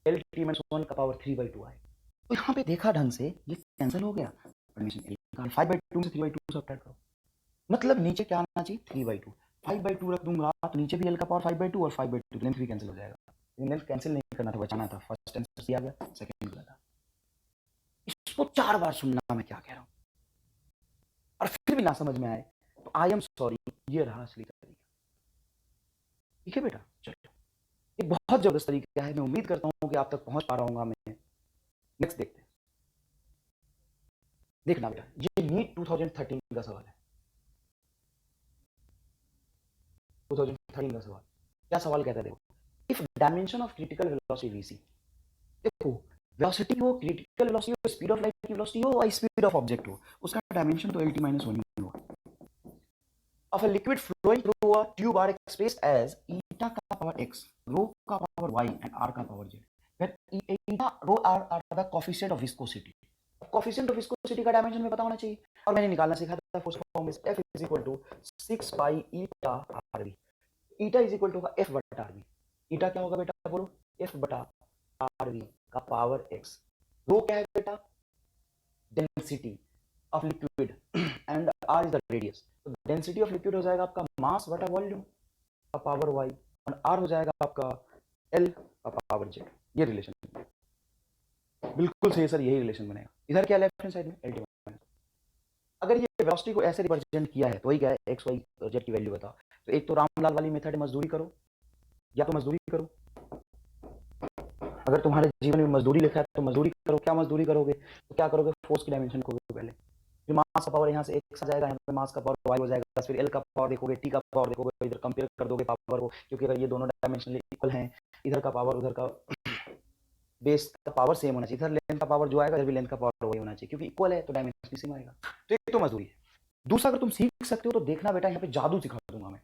एल टी माइनस 1 का पावर 3/2 आएगा। तो यहाँ पे देखा ढंग से ये कैंसिल हो गया, 5/2 से 3/2 सब्ट्रैक्ट करो, मतलब नीचे क्या आना चाहिए? 3/2। 5/2 रख दूंगा तो नीचे भी एल का पावर 5/2 और 5/2 लेंथ भी कैंसिल हो जाएगा, लेकिन लेंथ कैंसिल नहीं करना था, बचाना था। फर्स्ट आंसर सी आ गया, सेकंड गलत था। इसको 4 बार सुनना मैं क्या कह रहा हूँ, और फिर भी ना समझ में आए तो आई एम सॉरी, ये रहा असली तरीका। ठीक है बेटा, चलो ये बहुत जबरदस्त तरीका है, मैं उम्मीद करता हूँ कि आप तक पहुंच पा रहा हूँ मैं। नेक्स्ट देखते हैं, देखना बेटा, ये नीट 2013 का सवाल है, 2013 का सवाल। क्या सवाल कहता है देखो, if dimension of critical velocity VC, देखो वेलोसिटी हो, क्रिटिकल वेलोसिटी हो, स्पीड ऑफ लाइट की वेलोसिटी हो और स्पीड ऑफ ऑब्जेक्ट हो, उसका डायमेंशन तो lt माइनस 1 होगा। of a liquid flowing through a tube are expressed as eta का power x, rho का power y and r का power z, where eta rho r are the coefficient of viscosity। coefficient of viscosity का dimension में पता होना चाहिए, और मैंने निकालना सीखा था फोर्स फॉर्म में, F is equal to 6 pi eta rv, eta is equal to F बटा rv, eta क्या होगा बेटा बोलो? F बटा rv का पावर x, rho क्या है बेटा? Density of liquid and r is the radius, तो डेंसिटी ऑफ लिक्विड हो जाएगा आपका मास बटा वॉल्यूम का पावर y, और r हो जाएगा आपका l का पावर z। ये रिलेशन बिल्कुल सही है सर, यही रिलेशन बनेगा। इधर क्या लेफ्ट हैंड साइड में lt माइनस, अगर ये वेलोसिटी को ऐसे रिप्रेजेंट किया है तो वही क्या है, एक्स वाई जेड की वैल्यू बताओ। तो एक तो रामलाल वाली मेथड है, मजदूरी करो, या तो मजदूरी करो, अगर तुम्हारे जीवन में मजदूरी लिखा है तो मजदूरी करो। क्या मजदूरी करोगे? तो क्या करोगे, फोर्स की डायमेंशन को पहले, फिर मास का पावर यहाँ से एक्स आ जाएगा, यहाँ पे मास का पावर वाई हो जाएगा, फिर एल का पावर देखोगे, टी का पावर देखोगे, इधर कंपेयर कर दोगे पावर को, क्योंकि अगर ये दोनों डायमेंशन इक्वल हैं, इधर का पावर उधर का बेस का पावर सेम होना चाहिए, इधर लेंथ का पावर जो आएगा इधर भी लेंथ का पावर वही होना चाहिए, क्योंकि इक्वल है तो डायमेंशन सेम आएगा। तो एक तो मजदूरी है। दूसरा, अगर तुम सीख सकते हो तो देखना बेटा, यहाँ पे जादू सिखा दूंगा मैं,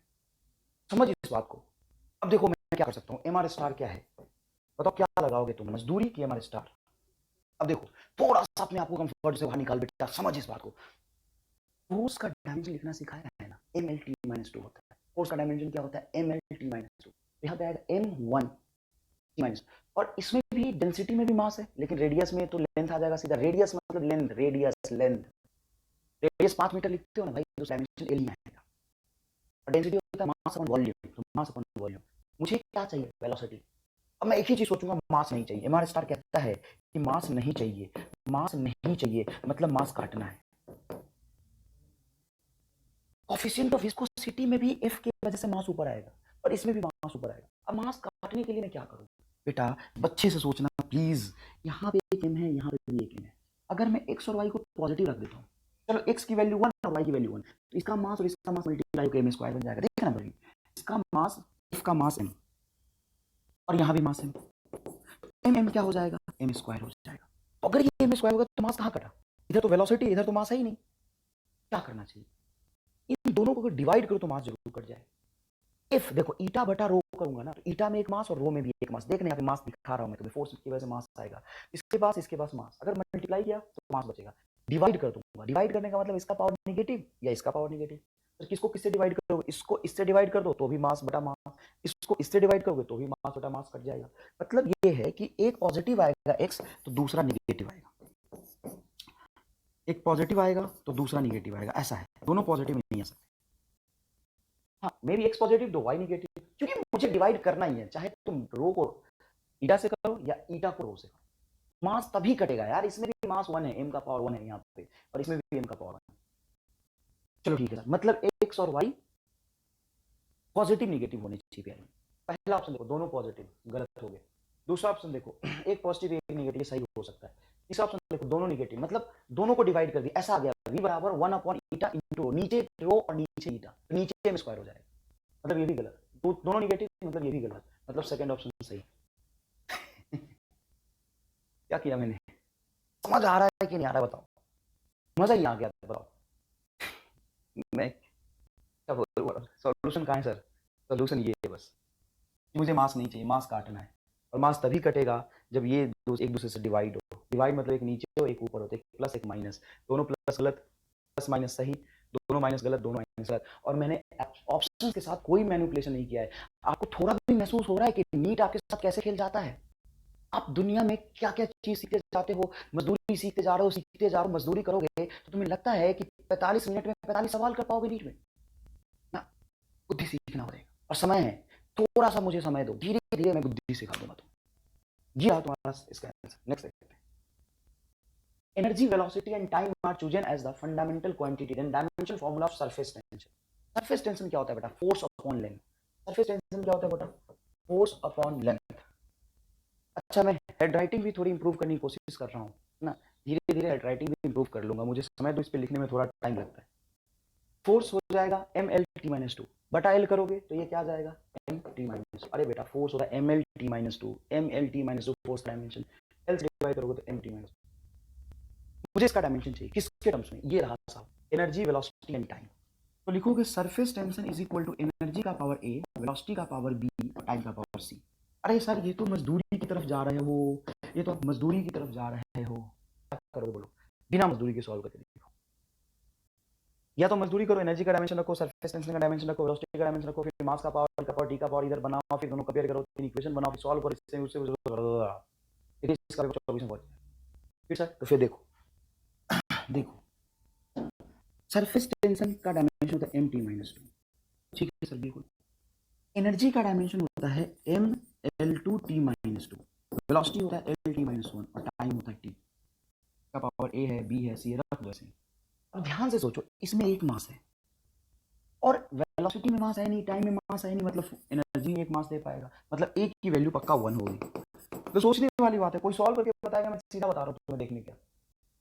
समझ इस बात को। अब देखो मैं क्या कर सकता हूँ, एम आर स्टार क्या है बताओ, क्या लगाओगे तुम, मजदूरी की एम आर स्टार? अब देखो थोड़ा सा अपने आपको कंफर्ट से बाहर निकाल बेटा, समझ इस बात को। फोर्स का डायमेंशन लिखना सिखाया है ना, एम एल टी माइनस 2 होता है, फोर्स का डायमेंशन क्या होता है, एम एल टी माइनस 2, यहाँ पे आएगा m1 माइनस, और इसमें भी डेंसिटी में भी मास है, लेकिन रेडियस में तो लेंथ आ जाएगा सीधा, रेडियस मतलब length, radius length, radius 5 metre लिखते हो ना भाई, तो डायमेंशन एल में आएगा, और डेंसिटी होता है मास अपॉन वॉल्यूम, तो मास अपॉन वॉल्यूम। मुझे क्या चाहिए, वेलोसिटी, अब मैं एक ही चीज सोचूंगा, मास नहीं चाहिए। एमआर स्टार कहता है कि मास नहीं चाहिए, मास नहीं चाहिए मतलब मास काटना है। कोफिशिएंट ऑफ विस्कोसिटी में भी एफ की वजह से मास ऊपर आएगा और इसमें भी मास ऊपर आएगा। अब मास काटने के लिए मैं क्या करूं? बेटा बच्चे से सोचना प्लीज। यहाँ पे एक एम है, यहाँ पे भी एक एम है। अगर मैं एक्स और वाई को पॉजिटिव रख देता हूँ, चलो एक्स की वैल्यू 1 और वाई की वैल्यू 1, तो इसका मास और इसका मास मल्टीप्लाई होकर एम स्क्वायर बन जाएगा। देखना भाई, इसका मास, इसका मास एम और यहाँ भी मास एम, एम एम क्या हो जाएगा? एम स्क्वायर हो जाएगा। तो अगर ये एम स्क्वायर होगा तो मास कहाँ कटा? इधर तो वेलोसिटी, इधर तो मास है ही नहीं। क्या करना चाहिए? इन दोनों को अगर डिवाइड करो तो मास जरूर कट जाए। इफ देखो ईटा बटा रो करूंगा ना, तो ईटा में एक मास और रो में भी एक मास। देखने यहाँ पे मास दिखा रहा हूं मैं तुम्हें, फोर्स की वजह से मास आएगा। इसके पास मास, अगर मल्टीप्लाई किया तो मास बचेगा। डिवाइड कर दूंगा, डिवाइड करने का मतलब इसका पावर नेगेटिव या इसका पावर नेगेटिव। तो किसको किससे डिवाइड करोगे? इसको इससे डिवाइड कर दो तो भी मास बटा मास, इसको इससे डिवाइड करोगे तो भी मास बटा मास कट जाएगा। मतलब ये है कि एक पॉजिटिव आएगा एक्स तो दूसरा नेगेटिव आएगा, एक पॉजिटिव आएगा तो दूसरा नेगेटिव आएगा, ऐसा है। दोनों पॉजिटिव नहीं आ सकते। हाँ, मे बी एक्स पॉजिटिव दो वाई नेगेटिव, क्योंकि मुझे डिवाइड करना ही है, चाहे तुम रो को ईटा से करो या ईटा को रो से करो, मास तभी कटेगा यार। इसमें भी मास 1 है, एम का पावर 1 है यहाँ पे, और इसमें भी एम का पावर 1 है। चलो ठीक है सर, मतलब एक्स और वाई पॉजिटिव नेगेटिव होने चाहिए। पहला ऑप्शन देखो दोनों पॉजिटिव, गलत हो गए। दूसरा ऑप्शन देखो एक पॉजिटिव एक नेगेटिव, सही हो सकता है। तीसरा ऑप्शन देखो दोनों नेगेटिव, मतलब दोनों को डिवाइड कर दिया, ऐसा आ गया v बराबर 1 अपॉन ईटा इंटू नीचे रो और नीचे ईटा, नीचे एम स्क्वायर हो जाएगा। मतलब ये भी गलत, दोनों नेगेटिव मतलब ये भी गलत, मतलब सेकंड ऑप्शन सही। क्या किया मैंने? समझ आ रहा है कि नहीं आ रहा है बताओ? मजा ही आ गया बताओ? मैं क्या बोल रहा हूँ, सॉल्यूशन कहाँ है सर? सॉल्यूशन ये है बस, मुझे मास नहीं चाहिए, मास काटना है। और मास तभी कटेगा जब ये एक दूसरे से डिवाइड हो। डिवाइड मतलब एक नीचे हो एक ऊपर हो, तो एक प्लस एक माइनस, दोनों प्लस गलत, प्लस माइनस सही, दोनों माइनस गलत, दोनों माइनस गलत। और मैंने ऑप्शंस के साथ कोई मैनिपुलेशन नहीं किया है। आपको थोड़ा भी महसूस हो रहा है कि नीट आपके साथ कैसे खेल जाता है? आप दुनिया में क्या क्या चीज सीखते जाते हो, मजदूरी सीखते जा रहे हो, सीखते जा रहे हो। मजदूरी करोगे तो तुम्हें लगता है कि 45 मिनट में 45 सवाल कर पाओगे नीट में ना? बुद्धि सीखना पड़ेगा और समय है, थोड़ा सा मुझे समय दो, धीरे धीरे मैं बुद्धि सिखा दूंगा तुम्हें। ये रहा तुम्हारा इसका आंसर। नेक्स्ट देखते हैं। Energy, velocity and time are chosen as the fundamental quantity then dimension formula of surface tension. Surface tension क्या होता है बेटा? Force upon length. Surface tension क्या होता है बेटा? Force upon length. अच्छा, मैं हेड राइटिंग भी थोड़ी इंप्रूव करने की कोशिश कर रहा हूँ ना, धीरे धीरे हेड राइटिंग भी इंप्रूव कर लूंगा। मुझे समय तो इस पे लिखने में थोड़ा टाइम लगता है। फोर्स हो जाएगा M L T minus two, बटा एल करोगे तो ये क्या आ जाएगा? M T minus two. अरे बेटा फोर्स होता है M L T minus two, M L T minus two force dimension, L से डिवाइड करोगे तो एम टी माइनस। मुझे इसका डायमेंशन चाहिए किसके टर्म्स में? ये रहा साहब, एनर्जी, वेलोसिटी एंड टाइम। तो लिखोगे surface tension is equal to energy का पावर ए, वेलोसिटी का पावर बी और टाइम का पावर सी। अरे सर ये तो मजदूरी की तरफ जा रहे हो, ये तो आप मजदूरी की तरफ जा रहे हो। क्या करो बोलो, बिना मजदूरी के सॉल्व करके देखो। या तो मजदूरी करो, एनर्जी का डायमेंशन रखो, सरफेस टेंशन का डायमेंशन रखो, वेलोसिटी का डायमेंशन रखो, फिर मास का पावर टी का पावर इधर बनाओ, फिर दोनों कंपेयर करो, फिर इक्वेशन बनाओ, फिर सॉल्व करो, इससे उससे इसका 24 में पहुंच जाए। फिर सर तो फिर देखो देखो सरफेस टेंशन का डायमेंशन होता है एम टी माइनस टू, ठीक है सर बिल्कुल। एनर्जी का डायमेंशन होता है M L two T minus two, velocity होता है एल टी माइनस वन और टाइम होता है टी का पावर ए है, बी है, सी है, रख दो ऐसे। अब ध्यान से सोचो, इसमें एक मास है और वेलोसिटी में मास है नहीं, टाइम में मास है नहीं, मतलब एनर्जी में एक मास दे पाएगा, मतलब एक की वैल्यू पक्का 1 होगी। तो सोचने वाली बात है, कोई सॉल्व करके बताएगा? मैं सीधा बता रहा हूँ तुम्हें, देखने क्या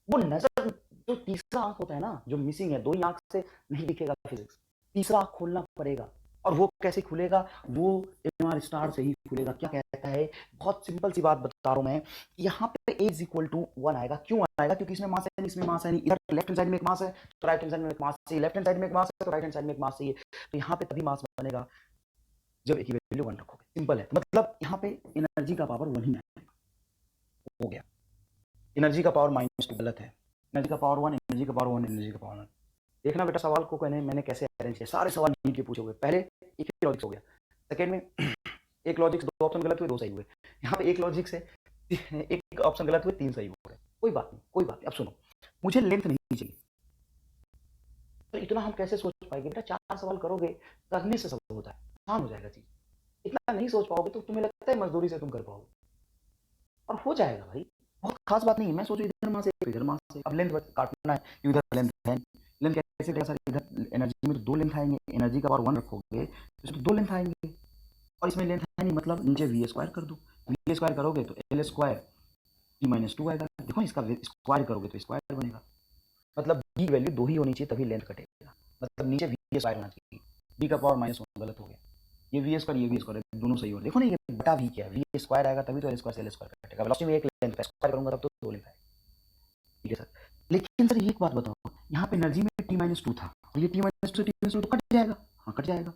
वो नजर, जो तीसरा आंख होता है ना जो मिसिंग है, दो ही आंख से नहीं दिखेगा फिजिक्स, तीसरा आंख खोलना पड़ेगा। और वो कैसे खुलेगा? वो एमआर स्टार से ही खुलेगा। क्या कहता है? बहुत सिंपल सी बात बता रहा हूं मैं, यहाँ पे ए इज इक्वल टू 1 आएगा। क्यों आएगा? क्योंकि इसमें मास है नहीं, इसमें मास है नहीं, इधर लेफ्ट हैंड साइड में एक मास है तो राइट हैंड साइड में एक मास है, लेफ्ट हैंड साइड में एक मास है तो राइट हैंड साइड में एक मास है। तो यहाँ पे तभी मास बनेगा जब एक की वैल्यू 1 रखोगे। सिंपल है, मतलब यहाँ पे एनर्जी का पावर 1 ही आएगा। हो गया, एनर्जी का पावर माइनस टू गलत है, एनर्जी का पावर 1, एनर्जी का पावर 1, एनर्जी का पावर 1। देखना बेटा सवाल को मैंने कैसे अरेंज किया, सारे सवाल नीट के पूछे हुए। पहले एक ही लॉजिक हो गया, सेकंड में एक लॉजिक से 2 ऑप्शन गलत हुए 2 सही हुए, यहाँ पे एक लॉजिक से एक ऑप्शन गलत हुए 3 सही हुए। कोई बात नहीं, कोई बात नहीं। अब सुनो, मुझे लेंथ नहीं चाहिए, तो इतना हम कैसे सोच पाएंगे बेटा? 4 सवाल करोगे, करने से सब होता है, आसान हो जाएगा चीज। इतना नहीं सोच पाओगे तो तुम्हें लगता है मजदूरी से तुम कर पाओगे, और हो जाएगा भाई, बहुत खास बात नहीं है। मैं सोचू इधर माँ से इधर माँ से, अब लेंथ काटना है, इधर लेंथ है, लेंथ कैसे कटेगा सर, इधर एनर्जी में तो दो लेंथ आएंगे, एनर्जी का पावर 1 रखोगे तो इसमें दो लेंथ आएंगे, और इसमें लेंथ है नहीं, मतलब नीचे वी स्क्वायर कर दो, वी स्क्वायर करोगे तो L square T minus to आएगा, देखो इसका स्क्वायर करोगे तो स्क्वायर बनेगा, मतलब बी की वैल्यू दो ही होनी चाहिए तभी लेंथ कटेगा, मतलब नीचे वी स्क्वायर होना चाहिए, बी का पावर माइनस वन गलत हो गया, ये वी स्क्वायर ये वी स्क्वायर दोनों सही हो रहे, देखो ना ये बटा वी क्या है, वी स्क्वायर आएगा तभी तो एल स्क्वायर से एल स्क्वायर कटेगा, वेलोसिटी में एक लेंथ का स्क्वायर करूंगा तब तो दो लेंथ आएगा, ठीक है सर। लेकिन सर एक बात बताओ, यहाँ पे एनर्जी में टी माइनस टू था और ये टी माइनस टू तो कट जाएगा, हाँ कट जाएगा,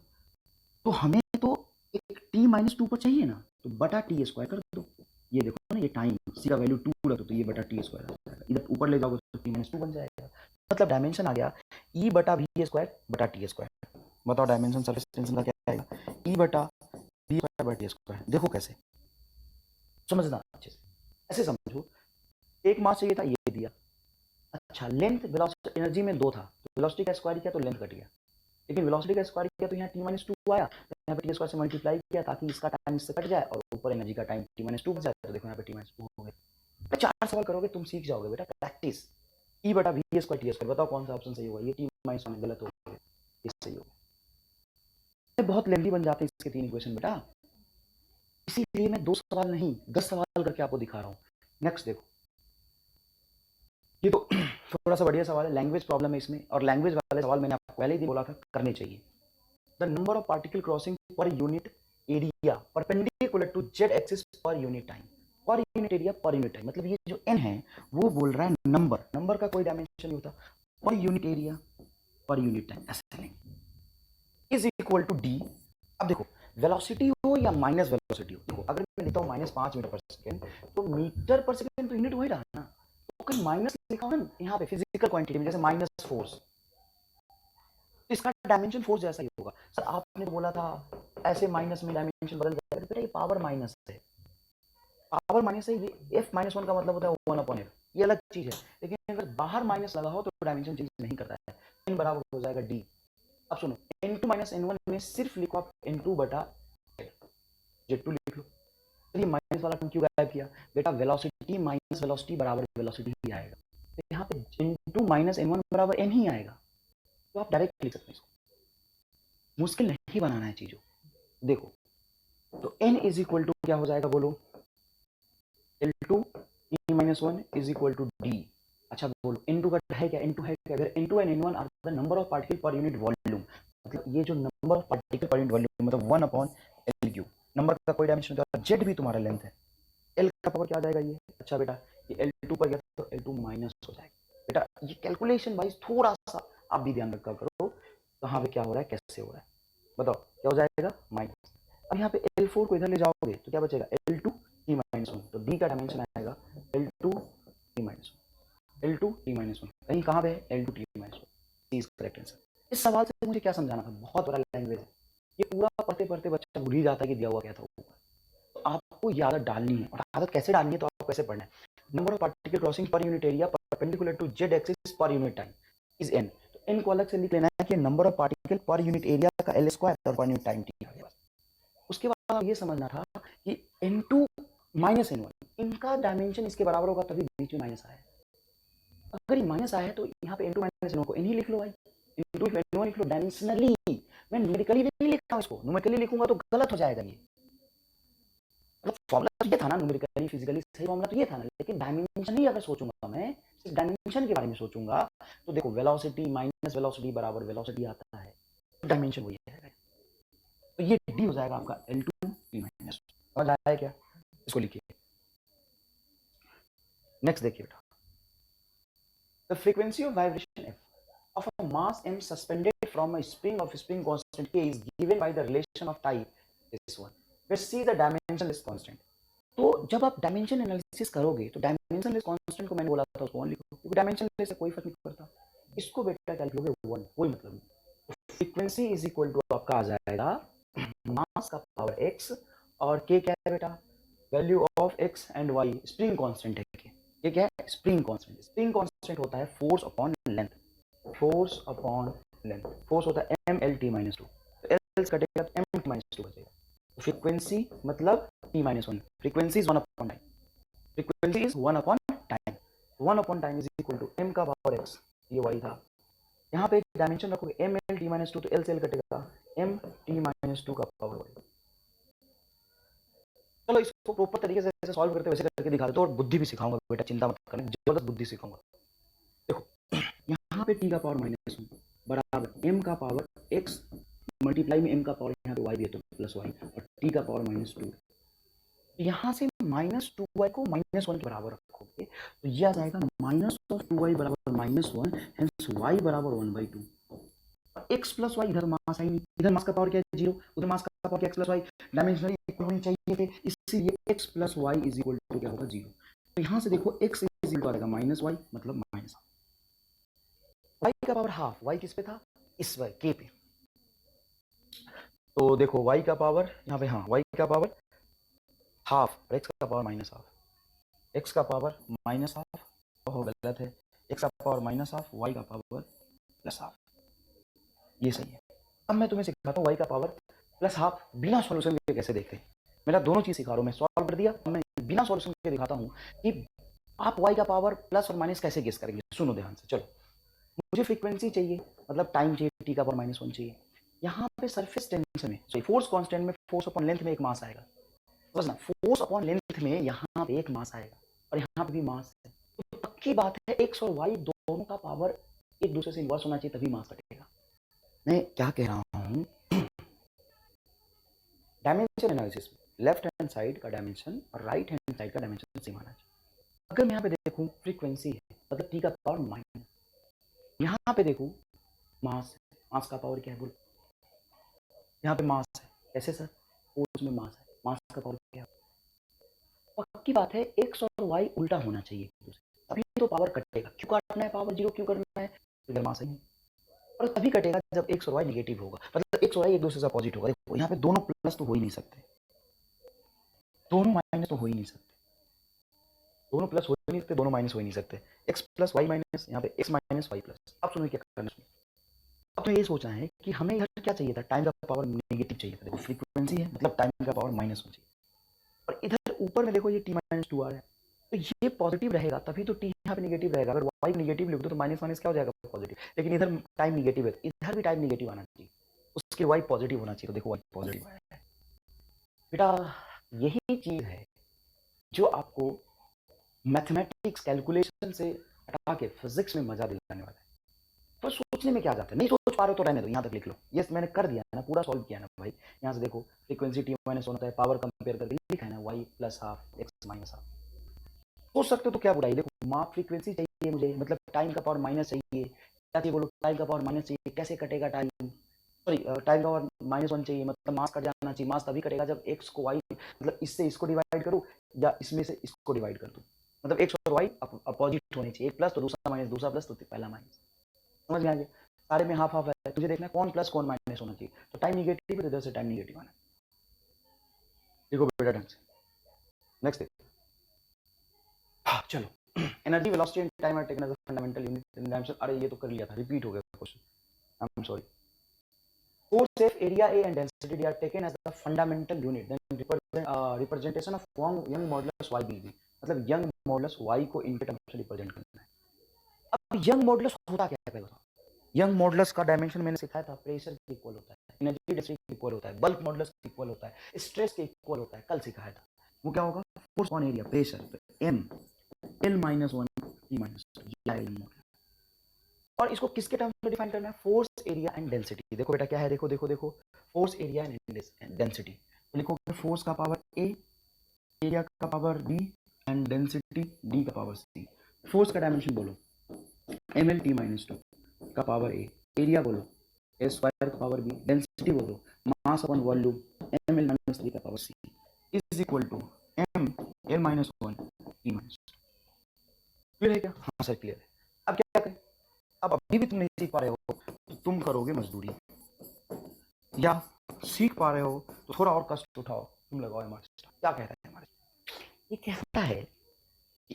तो हमें तो एक टी माइनस टू पर चाहिए ना, तो बटा टी स्क्वायर कर दो, ये देखो ना ये टाइम सी का वैल्यू टू रख दो तो ये बटा टी स्क्वायर आ जाएगा, इधर ऊपर ले जाओगे तो टी माइनस टू बन जाएगा, मतलब डायमेंशन आ गया ई बटा वी स्क्वायर बटा टी स्क्वायर, बताओ डायमेंशन सरफेस टेंशन का क्या आएगा, ई बटा वी स्क्वायर बटा टी स्क्वायर, देखो कैसे समझना अच्छे से, ऐसे समझो, एक मास चाहिए था ये दिया, अच्छा लेंथ वेलोसिटी एनर्जी में दो था तो वेलोसिटी का स्क्वायर किया तो लेंथ कट गया, लेकिन वेलोसिटी का स्क्वायर किया तो यहाँ टी माइनस टू आया, तो यहाँ पे टी स्क्वायर से मल्टीप्लाई किया ताकि इसका टाइम इससे कट जाए और ऊपर एनर्जी का टाइम टी माइनस टू बच जाए, तो देखो यहाँ पे टी माइनस टू हो गया, चार सवाल करोगे तुम सीख जाओगे बेटा, प्रैक्टिस, ई बटा वी स्क्वायर टी स्क्वायर, बताओ कौन सा ऑप्शन सही होगा, ये टी माइनस वन गलत हो गया, ये सही होगा, बहुत लेंथी बन जाते हैं इसके तीन इक्वेशन बेटा, इसीलिए मैं दो सवाल नहीं 10 सवाल करके आपको दिखा रहा हूँ। नेक्स्ट देखो, ये तो थोड़ा सा बढ़िया सवाल है, लैंग्वेज प्रॉब्लम है इसमें, और लैंग्वेज वाले सवाल मैंने आपको पहले ही बोला था करने चाहिए, the number of particle crossing per unit area perpendicular to Z axis per unit time, per unit area per unit time, मतलब ये जो एन है वो बोल रहा है नंबर, नंबर का कोई डायमेंशन नहीं होता, पर unit area per unit time ऐसे लेंगे, इज इक्वल टू डी, अब देखो वेलोसिटी हो या माइनस वेलोसिटी हो, देखो अगर मैं लिखता हूँ माइनस 5 मीटर पर सेकेंड तो मीटर पर सेकेंड तो यूनिट हो ही रहा ना, तो कहीं माइनस लिखा हो ना यहाँ पे फिजिकल क्वांटिटी में, जैसे माइनस फोर्स, तो इसका डायमेंशन फोर्स जैसा ही होगा, सर आपने तो बोला था ऐसे माइनस में डायमेंशन बदल जाएगा, तो बेटा ये पावर माइनस है, पावर माइनस है, ये एफ माइनस वन का मतलब होता है वन अपॉन एफ, ये अलग चीज है, लेकिन अगर बाहर माइनस लगा हो तो डायमेंशन चेंज नहीं करता है, एन बराबर हो जाएगा डी, अब सुनो N two minus N one में सिर्फ लिखो आप एन टू बटा जेड टू लिख लो, चलिए माइनस वाला टर्म क्यों गायब किया, बेटा वेलोसिटी माइनस वेलोसिटी बराबर वेलोसिटी ही आएगा, तो यहाँ पे N two minus N one बराबर एन ही आएगा, तो आप डायरेक्ट लिख सकते हैं इसको, मुश्किल नहीं बनाना है चीजों, देखो तो n इज इक्वल टू क्या हो जाएगा बोलो, L two T minus one is equal to D, अच्छा बोलो n2 का है क्या, n2 है क्या, अगर n2 and n1 are the number of particle per unit volume, मतलब ये जो number of particle per unit volume मतलब 1 अपॉन एल क्यू, नंबर का कोई डायमेंशन नहीं होता, जेड भी तुम्हारा लेंथ है, एल का पावर क्या आ जाएगा ये, अच्छा बेटा ये एल टू पर गया तो एल टू माइनस हो जाएगा, बेटा ये कैलकुलेशन वाइज थोड़ा सा आप भी ध्यान रखा करो, कहाँ पे क्या हो रहा है कैसे हो रहा है, बताओ क्या हो जाएगा माइनस, अब यहाँ पे L4 को इधर ले जाओगे तो क्या बचेगा L2 T माइनस वन, तो D का डायमेंशन आएगा L2 T minus one, L2 T minus one, कहीं कहाँ पे है L2 T minus one, C is correct answer. इस सवाल से मुझे क्या समझाना था, बहुत बड़ा लैंग्वेज है, ये पूरा पढ़ते पढ़ते बच्चा भूल ही जाता है कि दिया हुआ क्या था ऊपर, तो आपको ये आदत डालनी है, और आदत कैसे डालनी है तो आपको कैसे पढ़ना है, number of particle crossing per unit area perpendicular to Z axis per unit time is N, तो एन को अलग से लिख लेना है कि number of particle per unit area का एल स्क्वायर और पर यूनिट टाइम टी आ गया, उसके बाद ये समझना था कि n2 माइनस n1 इनका डायमेंशन इसके बराबर होगा तभी बीच में माइनस आया है, अगर ये माइनस आया है तो यहाँ पे n2 माइनस n1 को n ही लिख लो भाई, n2 n1 लिख लो डायमेंशनली, मैं न्यूमेरिकली नहीं लिखता हूँ इसको, न्यूमेरिकली लिखूंगा तो गलत हो जाएगा ये, मतलब फॉर्मूला तो ये था ना न्यूमेरिकली फिजिकली सही फॉर्मूला तो ये था ना, लेकिन डायमेंशन ही अगर सोचूंगा मैं सिर्फ डायमेंशन के बारे में सोचूंगा तो देखो वेलोसिटी माइनस वेलोसिटी बराबर वेलोसिटी आता है, डायमेंशन वही है, तो ये डी हो जाएगा आपका L2 T माइनस, समझ आया क्या, इसको लिखिए, नेक्स्ट देखिए बेटा, the frequency of vibration f of a mass m suspended from a spring of spring constant k is given by the relation of type this one where c the dimensionless constant, तो जब आप dimension analysis करोगे तो dimensionless constant को मैंने बोला था उसको 1 लिखो, क्योंकि डायमेंशनलेस से कोई फर्क नहीं पड़ता, इसको बेटा क्या लिखोगे 1, कोई मतलब नहीं, फ्रीक्वेंसी इज इक्वल टू आपका आ जाएगा मास का पावर x, और k क्या है बेटा, value of x and y, spring constant है k, ये क्या है स्प्रिंग कांस्टेंट, स्प्रिंग कांस्टेंट होता है force upon length, force upon length, force होता है mlt माइनस टू, तो एल कटेगा तो mt माइनस टू बचेगा, फ्रीक्वेंसी मतलब t-1, फ्रीक्वेंसी इज 1/टाइम, फ्रीक्वेंसी इज 1/टाइम, 1/टाइम इज इक्वल टू m का पावर x, ये वही था। यहाँ पे एक डायमेंशन रखोगे m l t-2 तो l से l कटेगा, m t-2 का पावर y। चलो इसको प्रॉपर तरीके से ऐसे सॉल्व करते वैसे करके दिखा देता हूँ, और बुद्धि भी सिखाऊंगा बेटा, चिंता मत करना, जबरदस्त बुद्धि सिखाऊंगा। देखो यहाँ पे t का पावर -1 बराबर m का पावर x मल्टीप्लाई में m का पावर यहाँ पे y भी है तो प्लस y, और t का पावर -2। यहाँ से -2y को -1 के बराबर रखोगे तो यह आ जाएगा -2y बराबर -1, हेंस y बराबर 1/2। x प्लस वाई, इधर मास आई नहीं, इधर मास का पावर क्या है 0, उधर मास का पावर क्या x plus Y, dimensionally equal होनी चाहिए थे, इसीलिए x plus Y is equal to क्या होगा 0। तो यहाँ से देखो x इज इक्वल आएगा -y मतलब माइनस y का पावर हाफ, y किस पे था, इस पर k पे। तो देखो y का पावर यहाँ पे, हाँ y का पावर हाफ और x का पावर -हाफ, x का पावर -हाफ हो गलत है, x का पावर -हाफ, y का पावर +हाफ, ये सही है। अब मैं तुम्हें सिखाता हूँ y का पावर +हाफ बिना सॉल्यूशन के कैसे देखते हैं। मेरा दोनों चीज सिखा रहा हूँ, मैं सॉल्व कर दिया, मैं बिना सॉल्यूशन के दिखाता हूँ कि आप y का पावर प्लस और माइनस कैसे गेस करेंगे। सुनो ध्यान से, चलो मुझे फ्रीक्वेंसी चाहिए, मतलब टाइम चाहिए, t का पावर -1 चाहिए। यहाँ पे सरफेस टेंशन में, सॉरी फोर्स कांस्टेंट में, फोर्स अपॉन लेंथ में एक मास आएगा, बस ना, फोर्स अपॉन लेंथ में यहाँ पे एक मास आएगा और यहाँ पे भी मास है, तो पक्की बात है x और y दोनों का पावर एक दूसरे से इन्वर्स होना चाहिए तभी मास कटेगा। मैं क्या कह रहा हूँ, डायमेंशन एनालिसिस में लेफ्ट हैंड साइड का डायमेंशन और राइट हैंड साइड का डायमेंशन सेम आना चाहिए। अगर मैं यहाँ पे देखूँ फ्रीक्वेंसी है मतलब t का पावर -, यहाँ पे देखूँ मास है, मास का पावर क्या है बोलो, यहाँ पे मास है, कैसे सर, फोर्स में मास है, मास का पावर क्या है, पक्की बात है x और y उल्टा होना चाहिए, तभी तो पावर कटेगा। क्यों काटना है पावर 0, क्यों करना है, इधर मास है, और तभी कटेगा जब x और y निगेटिव होगा, मतलब x और y एक दूसरे से अपोजिट होगा। देखो यहाँ पे दोनों प्लस तो हो ही नहीं सकते, दोनों माइनस तो हो ही नहीं सकते, दोनों प्लस हो ही नहीं सकते, दोनों माइनस हो ही नहीं सकते, x प्लस वाई माइनस, यहाँ पे x माइनस वाई प्लस। अब सुनो क्या करना है, अब तो ये सोचना है कि हमें इधर क्या चाहिए था, टाइम का पावर नेगेटिव चाहिए था, देखो फ्रीक्वेंसी है मतलब टाइम का पावर -1 चाहिए, और इधर ऊपर में देखो ये t-2 आ रहा है, तो ये पॉजिटिव रहेगा तभी तो t यहाँ पे नेगेटिव रहेगा। अगर y नेगेटिव लिख दो तो माइनस माइनस क्या हो जाएगा, पॉजिटिव, लेकिन इधर टाइम नेगेटिव है, इधर भी टाइम नेगेटिव आना चाहिए, उसके y पॉजिटिव होना चाहिए, तो देखो y पॉजिटिव आया है। बेटा यही चीज है जो आपको मैथमेटिक्स कैलकुलेशन से हटा के फिजिक्स में मजा दिलाने वाला है। पर सोचने में क्या जाता है, नहीं सोच पा रहे हो तो रहने दो, यहाँ तक लिख लो, ये मैंने कर दिया ना, पूरा सॉल्व किया ना भाई। यहाँ से देखो फ्रीक्वेंसी t-1 होता है, पावर कंपेयर करके लिखा है ना, y plus half x minus half. सोच सकते हो तो क्या बुराई, देखो माप फ्रीक्वेंसी चाहिए मुझे, मतलब टाइम का पावर माइनस चाहिए, क्या चाहिए बोलो, टाइम का पावर माइनस चाहिए, कैसे कटेगा टाइम, सॉरी टाइम का पावर -1 चाहिए, मतलब मास कट जाना चाहिए, मास तभी कटेगा जब x को y, मतलब इससे इसको डिवाइड करूँ या इसमें से इसको डिवाइड कर दूँ, मतलब x और y अपोजिट होने चाहिए, एक प्लस तो दूसरा माइनस, दूसरा प्लस तो पहला माइनस। समझ में आ गया, सारे में हाफ हाफ है, तुझे देखना है कौन प्लस कौन माइनस होना चाहिए, तो टाइम निगेटिव है तो इधर से टाइम निगेटिव आना। देखो बेटा ढंग से, नेक्स्ट देखो, चलो energy velocity and time are taken as a fundamental unit in dimension. अरे ये तो कर लिया था, रिपीट हो गया question, I am sorry. Force F, area A and density D are taken as the fundamental unit, then representation of young modulus y will be, मतलब young modulus y को इनके टर्म से रिप्रेजेंट करना है। अब young modulus होता क्या है पहले बताओ, यंग मॉडुलस का डायमेंशन मैंने सिखाया था, प्रेशर के इक्वल होता है, एनर्जी डेंसिटी के इक्वल होता है, बल्क मॉडुलस के इक्वल होता है, स्ट्रेस के इक्वल होता है, कल सिखाया था। वो क्या होगा, force on area, pressure m l-1 t-2 और इसको किसके टर्म में डिफाइन करना है, फोर्स एरिया एंड डेंसिटी। देखो बेटा क्या है, देखो देखो देखो, फोर्स एरिया एंड डेंसिटी, तो लिखोगे फोर्स का पावर a, एरिया का power b and density d का पावर c। फोर्स का डायमेंशन बोलो ml t-2 का पावर a, एरिया बोलो a स्क्वायर का पावर b, डेंसिटी बोलो मास अपॉन वॉल्यूम ml-3 का power c is equal to ml-1 t-2। Clear है क्या, हाँ सर क्लियर है। अब क्या करें, अब अभी भी तुम नहीं सीख पा रहे हो तो तुम करोगे मजदूरी, या सीख पा रहे हो तो थोड़ा और कष्ट उठाओ, तुम लगाओ एमआर सिस्टम। क्या कहता है हमारे, ये कहता है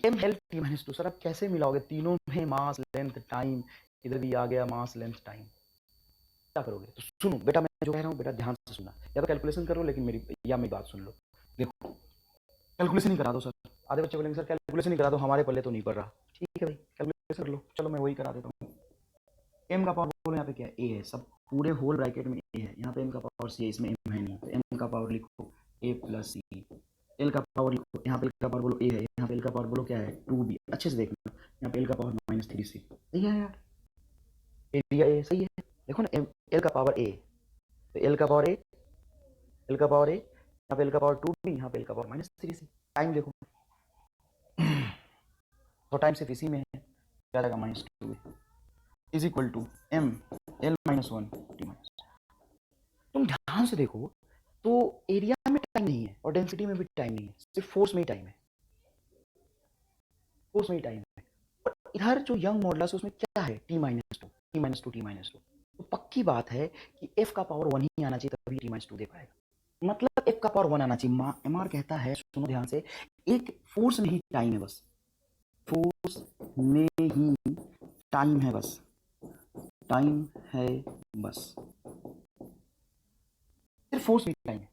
m l t-2, सर अब कैसे मिलाओगे तीनों में, मास लेंथ टाइम, इधर भी आ गया मास लेंथ टाइम, क्या करोगे, तो सुनो बेटा मैं जो कह रहा हूँ बेटा ध्यान से सुनना, या तो कैलकुलेशन करो लेकिन मेरी बात सुन लो। देखो कैलकुलेशन ही करा दो सर, आधे बच्चे बोलेंगे सर कैलकुलेशन ही करा दो, हमारे पल्ले तो नहीं पड़ रहा। ठीक है भाई कैलकुलेशन कर लो, चलो मैं वही करा देता हूँ। एम का पावर बोलो यहाँ पे क्या है, ए है, सब पूरे होल ब्रैकेट में ए है, यहाँ पे एम का पावर सी है, इसमें एम है नहीं, तो एम का पावर लिखो ए प्लस सी। एल का पावर लिखो, यहाँ पे एल का पावर बोलो ए है, यहाँ पे एल का पावर बोलो क्या है 2b, अच्छे से देखना, यहाँ पे एल का पावर -3c, सही है यार, एरिया ए सही है। देखो ना एल का पावर ए, तो एल का पावर ए, एल का पावर ए, यहाँ पे एल का पावर 2b, यहाँ पे एल का पावर -3c। टाइम देखो तो टाइम सिर्फ इसी में है, क्या रहेगा -2b is equal to M L -1 T minus. तुम ध्यान से देखो तो एरिया में टाइम नहीं है और डेंसिटी में भी टाइम नहीं है, सिर्फ फोर्स में ही टाइम है, फोर्स में ही टाइम है। और इधर जो यंग मॉडुलस उसमें क्या है t-2 t-2 तो पक्की बात है कि f का पावर 1 ही आना चाहिए तभी t-2 दे पाएगा, मतलब f का पावर 1 आना चाहिए। एमआर कहता है, सुनो ध्यान से, एक फोर्स में ही टाइम है, बस फोर्स में ही टाइम है, बस टाइम है, बस सिर्फ फोर्स में टाइम है।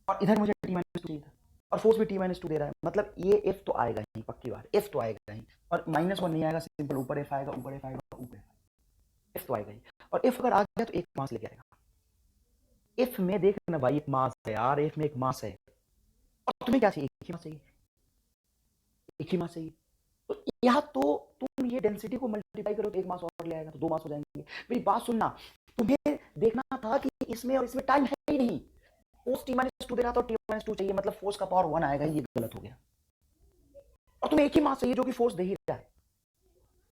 और इधर मुझे t-2 चाहिए था और फोर्स भी t-2 दे रहा है, मतलब ये f तो आएगा ही, पक्की बात, f तो आएगा ही, और -1 नहीं आएगा, सिंपल ऊपर f आएगा, ऊपर f आएगा, ऊपर f तो आएगा ही। और f अगर आ गया तो एक मास लेके आएगा, f में देख ना भाई एक मास है यार, f में एक मास है, और तुम्हें क्या चाहिए, एक ही मास चाहिए, एक ही मास चाहिए। तो यहाँ तो तुम ये डेंसिटी को मल्टीप्लाई करो तो एक मास और ले आएगा, तो 2 मास हो जाएंगे। मेरी बात सुनना, तुम्हें देखना था कि इसमें और इसमें टाइम है ही नहीं, फोर्स t-2 दे रहा था और t-2 चाहिए, मतलब फोर्स का पावर 1 आएगा, ये गलत हो गया। और तुम्हें एक ही मास चाहिए जो कि फोर्स दे ही रहा है।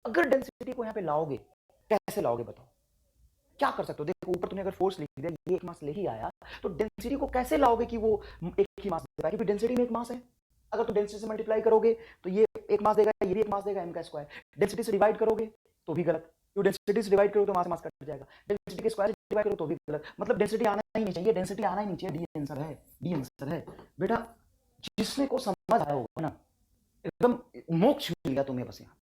अगर डेंसिटी को यहाँ पे लाओगे, कैसे लाओगे बताओ, क्या कर सकते हो? देखो ऊपर तुमने अगर फोर्स लिख दिया, ये एक मास ले ही आया, तो डेंसिटी को कैसे लाओगे कि वो एक ही मास देगा, क्योंकि डेंसिटी में एक मास है। अगर तो डेंसिटी से मल्टीप्लाई करोगे तो ये एक मास देगा, ये भी एक मास देगा, m का स्क्वायर। डेंसिटी से डिवाइड करोगे तो भी गलत, क्योंकि डेंसिटी से डिवाइड करोगे तो मास कट जाएगा, डेंसिटी के स्क्वायर से डिवाइड करो तो भी गलत, मतलब डेंसिटी आना ही नहीं चाहिए, डेंसिटी आना ही नहीं चाहिए। डी आंसर है, डी आंसर है बेटा। जिसमें को समझ आया होगा ना, एकदम मोक्ष मिल गया तुम्हें बस यहाँ,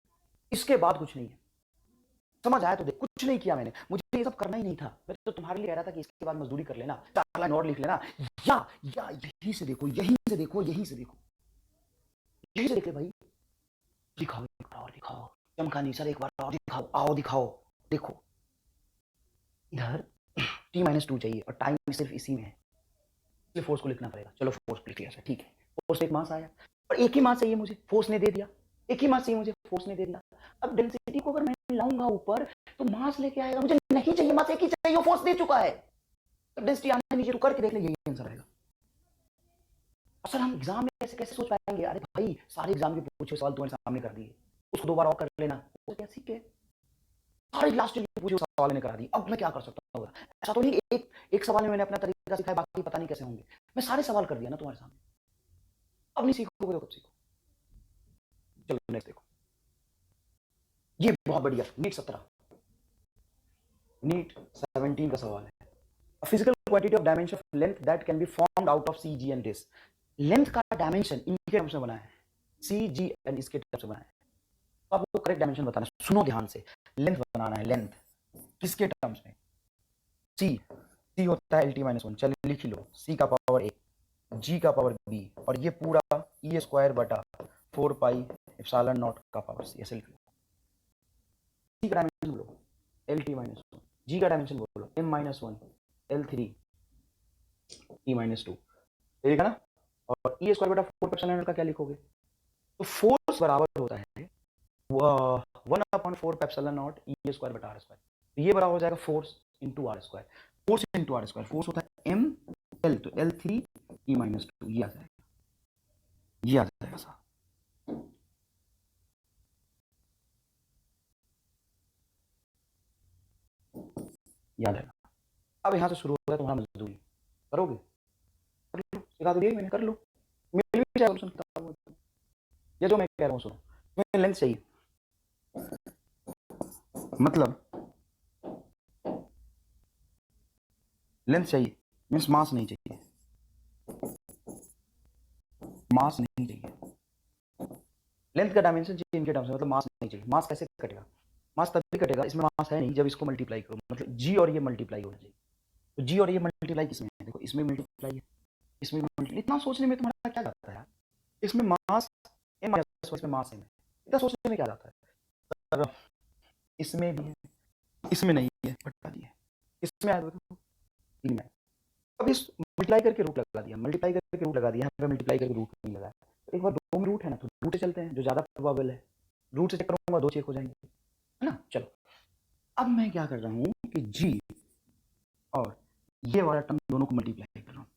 इसके बाद कुछ नहीं है। समझ आया तो देख, कुछ नहीं किया मैंने, मुझे ये सब करना ही नहीं था, मैं तो तुम्हारे लिए कह रहा था कि इसके बाद मजदूरी कर लेना, 4 लाइन और लिख लेना, या यहीं से देखो, यहीं से देखो, यहीं से देखो, यहीं से देख ले भाई, दिखाओ एक बार और दिखाओ, चमका नहीं सर, एक बार और दिखाओ, आओ दिखाओ, देखो इधर t-2 चाहिए और टाइम सिर्फ इसी में है, इसलिए फोर्स को लिखना पड़ेगा। चलो फोर्स लिख लिया, ठीक है, फोर्स एक मास आया और एक ही मास चाहिए मुझे, फोर्स ने दे दिया, एक ही मास चाहिए मुझे, फोर्स ने दे दिया। अब डेंसिटी को अगर मैं लाऊंगा ऊपर तो मास लेके आएगा, मुझे नहीं चाहिए मास, एक ही चाहिए, वो फोर्स दे चुका है, तब डेंसिटी आना नीचे, तो करके देख ले, यही आंसर आएगा। सर हम एग्जाम में ऐसे कैसे सोच पाएंगे? अरे भाई सारे एग्जाम के पूछे सवाल तुम्हारे सामने कर दिए, उसको 2 बार और कर लेना, वो क्या सीख के सारे लास्ट ईयर के पूछे सवाल मैंने करा दिए, अब मैं क्या कर सकता हूँ? ऐसा तो नहीं एक सवाल में मैंने अपना तरीका सिखाया, बाकी पता नहीं कैसे होंगे, मैं सारे सवाल कर दिया ना तुम्हारे सामने, अब नहीं सीखोगे तो कब सीखो? चलो नेक्स्ट देखो, ये बहुत बढ़िया, नीट 17, नीट 17 का सवाल है। A physical quantity of dimension of length that can be formed out of C, G and this. Length का डायमेंशन इनके टर्म्स में बना है, सी जी एंड इसके टर्म्स में बना है, तो आपको करेक्ट डायमेंशन बताना है, सुनो ध्यान से, लेंथ बनाना है, लेंथ किसके टर्म्स में? सी, सी होता है LT-1, चलिए लिख लो, सी का पावर ए, जी का पावर बी, और ये पूरा ई स्क्वायर बटा 4 पाई एप्सिलॉन नॉट का पावर सी, ऐसे लिख लो। सी का डायमेंशन बोलो LT-1, जी का डायमेंशन बोलो M-1 L3 T-2, ठीक है ना? और ई स्क्वायर बटा 4 एप्सिलॉन नॉट का क्या लिखोगे? तो फोर्स बराबर होता है 1/4 एप्सिलॉन नॉट ई स्क्वायर बटा आर स्क्वायर, तो ये बराबर हो जाएगा force into R square, force into R square, force होता है एम एल, तो L3 T-2, ये आ जाएगा, ये आ जाएगा सा। याद है, अब यहां से शुरू होगा तुम्हारा मजदूरी, करोगे? कर लो, सिखा तो दिया मैंने, कर लो, मिल भी जाएगा किताब, ये जो मैं कह रहा हूँ सुनो, तुम्हें लेंथ चाहिए, मतलब लेंथ चाहिए मीन्स मास नहीं चाहिए, मास नहीं चाहिए, लेंथ का डायमेंशन चाहिए इनके टर्म्स में, मतलब मास नहीं चाहिए। मास कैसे कटेगा? मास तभी कटेगा, इसमें मास है नहीं जब इसको मल्टीप्लाई करो, मतलब जी और ये मल्टीप्लाई होना चाहिए, तो जी और ये मल्टीप्लाई किसमें है, देखो इसमें मल्टीप्लाई है, इसमें मल्टीप्लाई, इतना सोचने में तुम्हारा क्या जाता है यार, इसमें मास m माइनस इसमें मास m है, इतना सोचने में क्या जाता है, पर इसमें भी है, इसमें नहीं है, बटा दिया, इसमें आया देखो 3 में, अब इस मल्टीप्लाई करके रूट लगा दिया, मल्टीप्लाई करके रूट लगा दिया, यहाँ पे मल्टीप्लाई करके रूट नहीं लगाया, तो एक बार दो में रूट है ना, तो रूट से चलते हैं, जो ज्यादा प्रोबेबल है, रूट से चेक करूंगा 2 चेक हो जाएंगे, है ना। चलो अब मैं क्या कर रहा हूँ कि जी और ये वाला टर्म दोनों को मल्टीप्लाई कर रहा हूँ,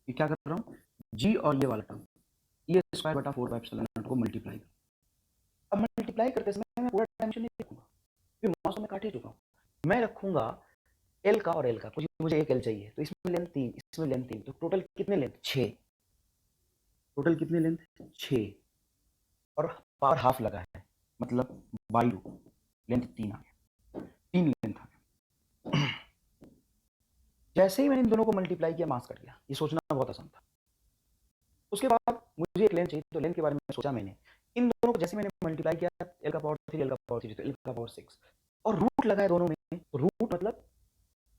ये क्या कर रहा हूँ, जी और ये वाला टर्म, ये स्क्वायर बटा 4 पाई एप्सिलॉन नॉट को मल्टीप्लाई कर, अब मल्टीप्लाई करते समय मैं पूरा डायमेंशन नहीं देखूंगा, क्योंकि मास तो मैं काट ही चुका हूँ, मैं रखूंगा एल का और एल का, मुझे एक एल चाहिए, तो इसमें लेंथ 3, इसमें लेंथ 3, तो टोटल कितने लेंथ 6, टोटल कितने लेंथ 6, और पावर हाफ लगा है, मतलब बाई रूट लेंथ 3 आ गया, 3 लेंथ आ गया। जैसे ही मैंने इन दोनों को मल्टीप्लाई किया मास कट गया, ये सोचना बहुत आसान था। उसके बाद मुझे एक लेंथ चाहिए, तो लेंथ के बारे में सोचा मैंने, इन दोनों को जैसे मैंने मल्टीप्लाई किया, एल का पावर 3 एल का पावर 3 तो एल का पावर 6, और रूट लगाया दोनों में, तो रूट मतलब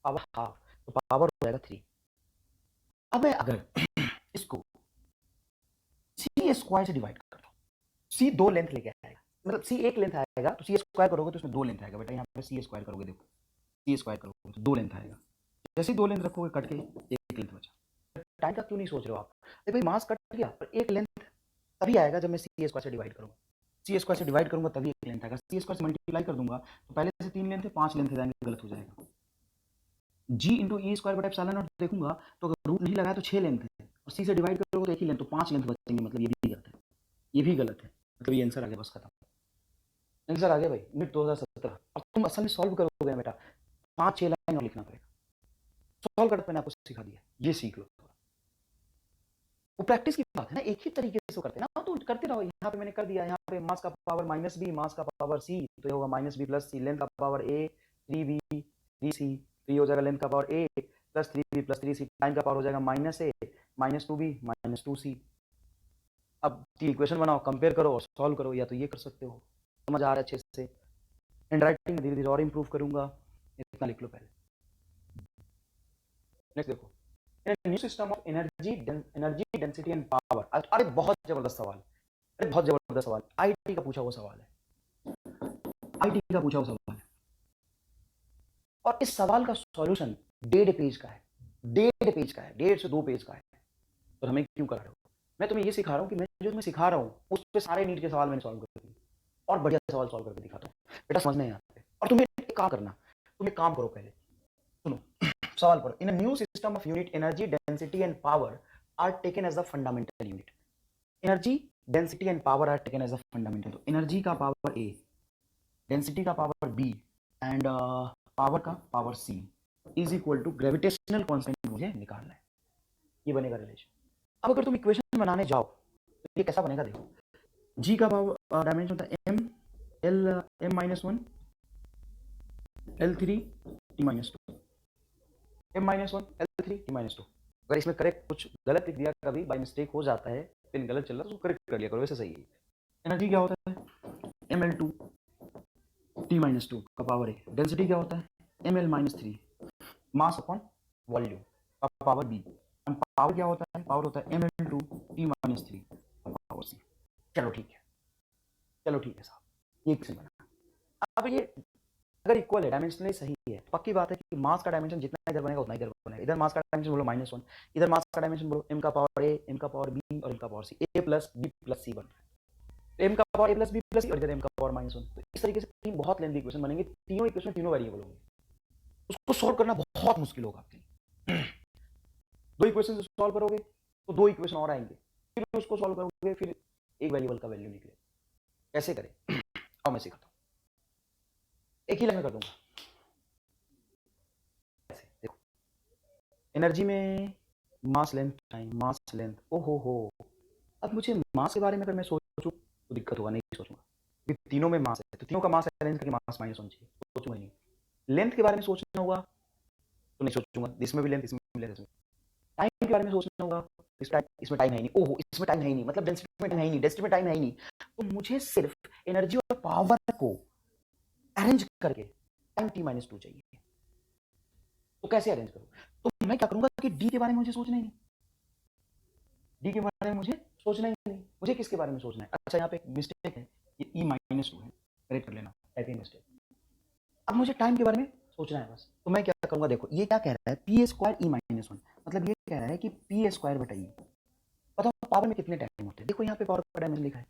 पावर हाफ, तो पावर हो जाएगा 3। अब मैं अगर इसको सी स्क्वायर से डिवाइड करता हूँ, सी 2 लेंथ लेके आएगा, मतलब सी एक लेंथ आएगा, तो सी स्क्वायर करोगे तो उसमें 2 लेंथ आएगा बेटा, यहाँ पे सी स्क्वायर करोगे, देखो सी स्क्वायर करोगे तो 2 लेंथ आएगा, जैसे ही 2 लेंथ रखोगे कट के एक लेंथ बचा, टाइम का क्यों नहीं सोच रहे हो आप, अरे भाई मास कट गया, पर एक लेंथ तभी आएगा जब मैं सी स्क्वायर से डिवाइड करूंगा, सी स्क्वायर से डिवाइड करूंगा तभी एक लेंथ आएगा, सी स्क्वायर से मल्टीप्लाई कर दूंगा तो पहले से 3 लेंथ है, 5 लेंथ जाएंगे, गलत हो जाएगा, जी इंटू ई स्क्वायर बटा एप्सिलॉन नॉट देखूंगा तो अगर रूट नहीं लगाया तो 6 लेंथ है, और सी से डिवाइड करोगे तो एक ही लेंथ, तो 5 लेंथ बचेंगे, मतलब ये भी गलत है, ये भी गलत है, मतलब ये आंसर आ गया, बस खत्म, आंसर आ गया भाई, मिड 2017। अब तुम असल में सॉल्व करोगे बेटा, 5-6 लाइन और लिखना पड़ेगा, सॉल्व करके मैंने आपको सिखा दिया, ये सीख लो, वो प्रैक्टिस की बात है ना, एक ही तरीके से करते हैं ना, तो करते रहो, यहाँ पे मैंने कर दिया, यहाँ पे मास का पावर माइनस बी, मास का पावर सी, तो ये होगा माइनस बी प्लस सी, लेंथ का पावर ए 3 बी 3 सी, तो ये हो जाएगा लेंथ का पावर ए प्लस 3 बी प्लस 3 सी, टाइम का पावर हो जाएगा माइनस ए माइनस 2 बी माइनस 2 सी। अब इक्वेशन बनाओ, कंपेयर करो और सॉल्व करो, या तो ये कर सकते हो, समझ आ रहा है अच्छे से, हैंड राइटिंग धीरे धीरे और इंप्रूव करूंगा, इतना लिख लो पहले। नेक्स्ट देखो, new system of energy density and power, अरे बहुत जबरदस्त सवाल, अरे बहुत जबरदस्त सवाल, आईटी का पूछा हुआ सवाल है, आईटी का पूछा हुआ सवाल है, और इस सवाल का सॉल्यूशन 1.5 पेज का है, 1.5 पेज का है, 1.5 से 2 पेज का है, तो हमें क्यों करा रहे हो, मैं तुम्हें ये सिखा रहा हूँ कि मैं जो तुम्हें सिखा रहा हूँ उस पे सारे नीट के सवाल मैंने सॉल्व कर दिए, और बढ़िया सवाल सॉल्व करके दिखाता हूँ बेटा, समझ नहीं आते, और तुम्हें एक काम करना, तुम एक काम करो पहले, सुनो सवाल पढ़ो, in a new system of unit energy density and power are taken as the fundamental unit, energy density and power are taken as a fundamental, तो एनर्जी का पावर ए, डेंसिटी का पावर बी, एंड पावर का power C is equal to gravitational constant मुझे निकालना है, ये बनेगा relation. अब अगर तुम इक्वेशन बनाने जाओ तो ये कैसा बनेगा, देखो जी का पावर डायमेंशन होता है M L M minus 1 L3 T minus 2, M minus 1 L3 T minus 2, अगर इसमें करेक्ट कुछ गलत लिख दिया कभी बाई मिस्टेक हो जाता है, पिन गलत चल रहा है तो करेक्ट कर लिया करो, वैसे सही है। एनर्जी क्या होता है ML2 T माइनस 2 का पावर है, डेंसिटी क्या होता है ML माइनस 3 मास अपॉन वॉल्यूम का पावर बी, पावर क्या होता है, पावर होता है ML2 T माइनस 3 का पावर सी। चलो ठीक है, चलो ठीक है साहब, ये किसने बना, अब ये अगर इक्वल है, डायमेंशनली सही है, पक्की बात है कि मास का डायमेंशन जितना इधर बनेगा उतना इधर बनेगा, इधर मास का डायमेंशन बोलो -1, इधर मास का डायमेंशन बोलो m का पावर a, m का पावर b और m का power c, a plus b plus c बन रहा है, m का power a plus b plus c और इधर m का पावर -1, तो इस तरीके से तीन बहुत लेंथी इक्वेशन बनेंगे, तीनों इक्वेशन तीनों वेरिएबल होंगे, उसको सॉल्व करना बहुत मुश्किल होगा आपके लिए, दो इक्वेशन से सॉल्व करोगे तो दो इक्वेशन और आएंगे, फिर उसको सॉल्व करोगे फिर एक वेरिएबल का वैल्यू निकले, कैसे करें अब मैं सिखाता हूँ, एक ही लाइन में कर दूंगा, देखो एनर्जी में mass length time mass length, ओ हो, अब मुझे मास के बारे में अगर मैं सोचूं तो दिक्कत होगा, नहीं सोचूंगा, क्योंकि तीनों में मास है, तो तीनों का मास अरेंज करके मास माइनस होना चाहिए, सोचूंगा नहीं, लेंथ के बारे में सोचना होगा तो नहीं सोचूंगा, इसमें भी लेंथ इसमें भी लेंथ, टाइम के बारे में सोचना होगा, इसमें टाइम है नहीं, ओहो इसमें टाइम है ही नहीं, मतलब डेंसिटी में टाइम है ही नहीं, डेंसिटी में टाइम है ही नहीं, तो मुझे सिर्फ एनर्जी और पावर को अरेंज करके टाइम t-2 चाहिए, तो कैसे अरेंज करूं? तो मैं क्या करूंगा कि डी के बारे में मुझे सोचना ही नहीं, डी के बारे में मुझे सोचना ही नहीं, मुझे किसके बारे में सोचना है? अच्छा यहाँ पे एक मिस्टेक है, ये E-2 है, करेक्ट कर लेना, टाइपिंग मिस्टेक। अब मुझे टाइम के बारे में सोचना है बस, तो मैं क्या करूंगा, देखो ये क्या कह रहा है, पी स्क्वायर E-1, मतलब ये कह रहा है कि पी स्क्वायर बटा ई, बताओ पावर में कितने टाइम होते हैं? देखो यहाँ पे पावर का डायमेंशन लिखा है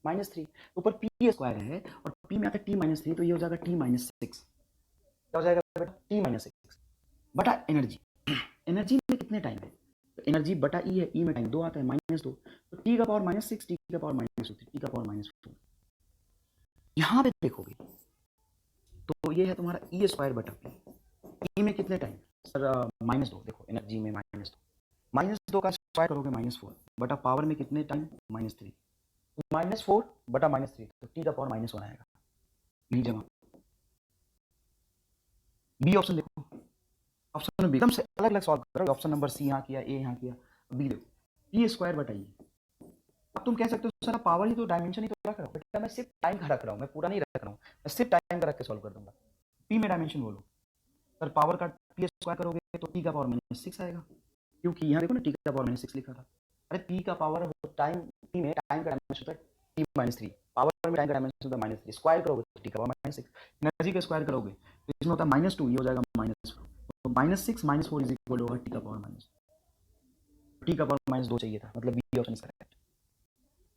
-3, ऊपर पी स्क्वायर है और पी में आता है T-3, तो ये हो जाएगा T-6, क्या हो जाएगा बेटा? T-6 बटा एनर्जी, एनर्जी में कितने टाइम है? तो एनर्जी बटा ई है, ई में टाइम 2 आता है, -2, तो टी का पावर -6, टी का पावर -2, टी का पावर -4। यहाँ पे देखोगे तो ये है तुम्हारा ई स्क्वायर बटा पी, ई में कितने टाइम सर? -2, देखो एनर्जी में -2 का स्क्वायर करोगे -4 बटा पावर में कितने टाइम? -3, -4 बटा -3, तो टी का पावर -1 आएगा, बी जमा। बी ऑप्शन देखो, ऑप्शन बी एकदम से अलग अलग सॉल्व करोगे, ऑप्शन नंबर सी यहाँ किया, ए यहाँ किया, बी देखो पी स्क्वायर बटा ई। अब तुम कह सकते हो सर पावर ही तो डायमेंशन ही तो रख रहा हूँ, बेटा मैं सिर्फ टाइम का रख रहा हूँ, मैं पूरा नहीं रख रहा हूँ, मैं सिर्फ टाइम का रख के सॉल्व कर दूंगा। पी में डायमेंशन बोलो सर, पावर का पी स्क्वायर करोगे तो टी का पावर -6 आएगा, क्योंकि यहाँ देखो ना टी का पावर -6 लिखा था। अरे पी का पावर टाइम, पी में टाइम का डायमेंशन होता है T-3, पावर में टाइम का डायमेंशन होता है -3, स्क्वायर करोगे तो टी का पावर -6, एनर्जी का स्क्वायर करोगे तो इसमें होता है -2, ये हो जाएगा -4, तो -6 -4 इज इक्वल होगा टी का पावर टी का पावर -2 चाहिए था, मतलब बी ऑप्शन इज करेक्ट।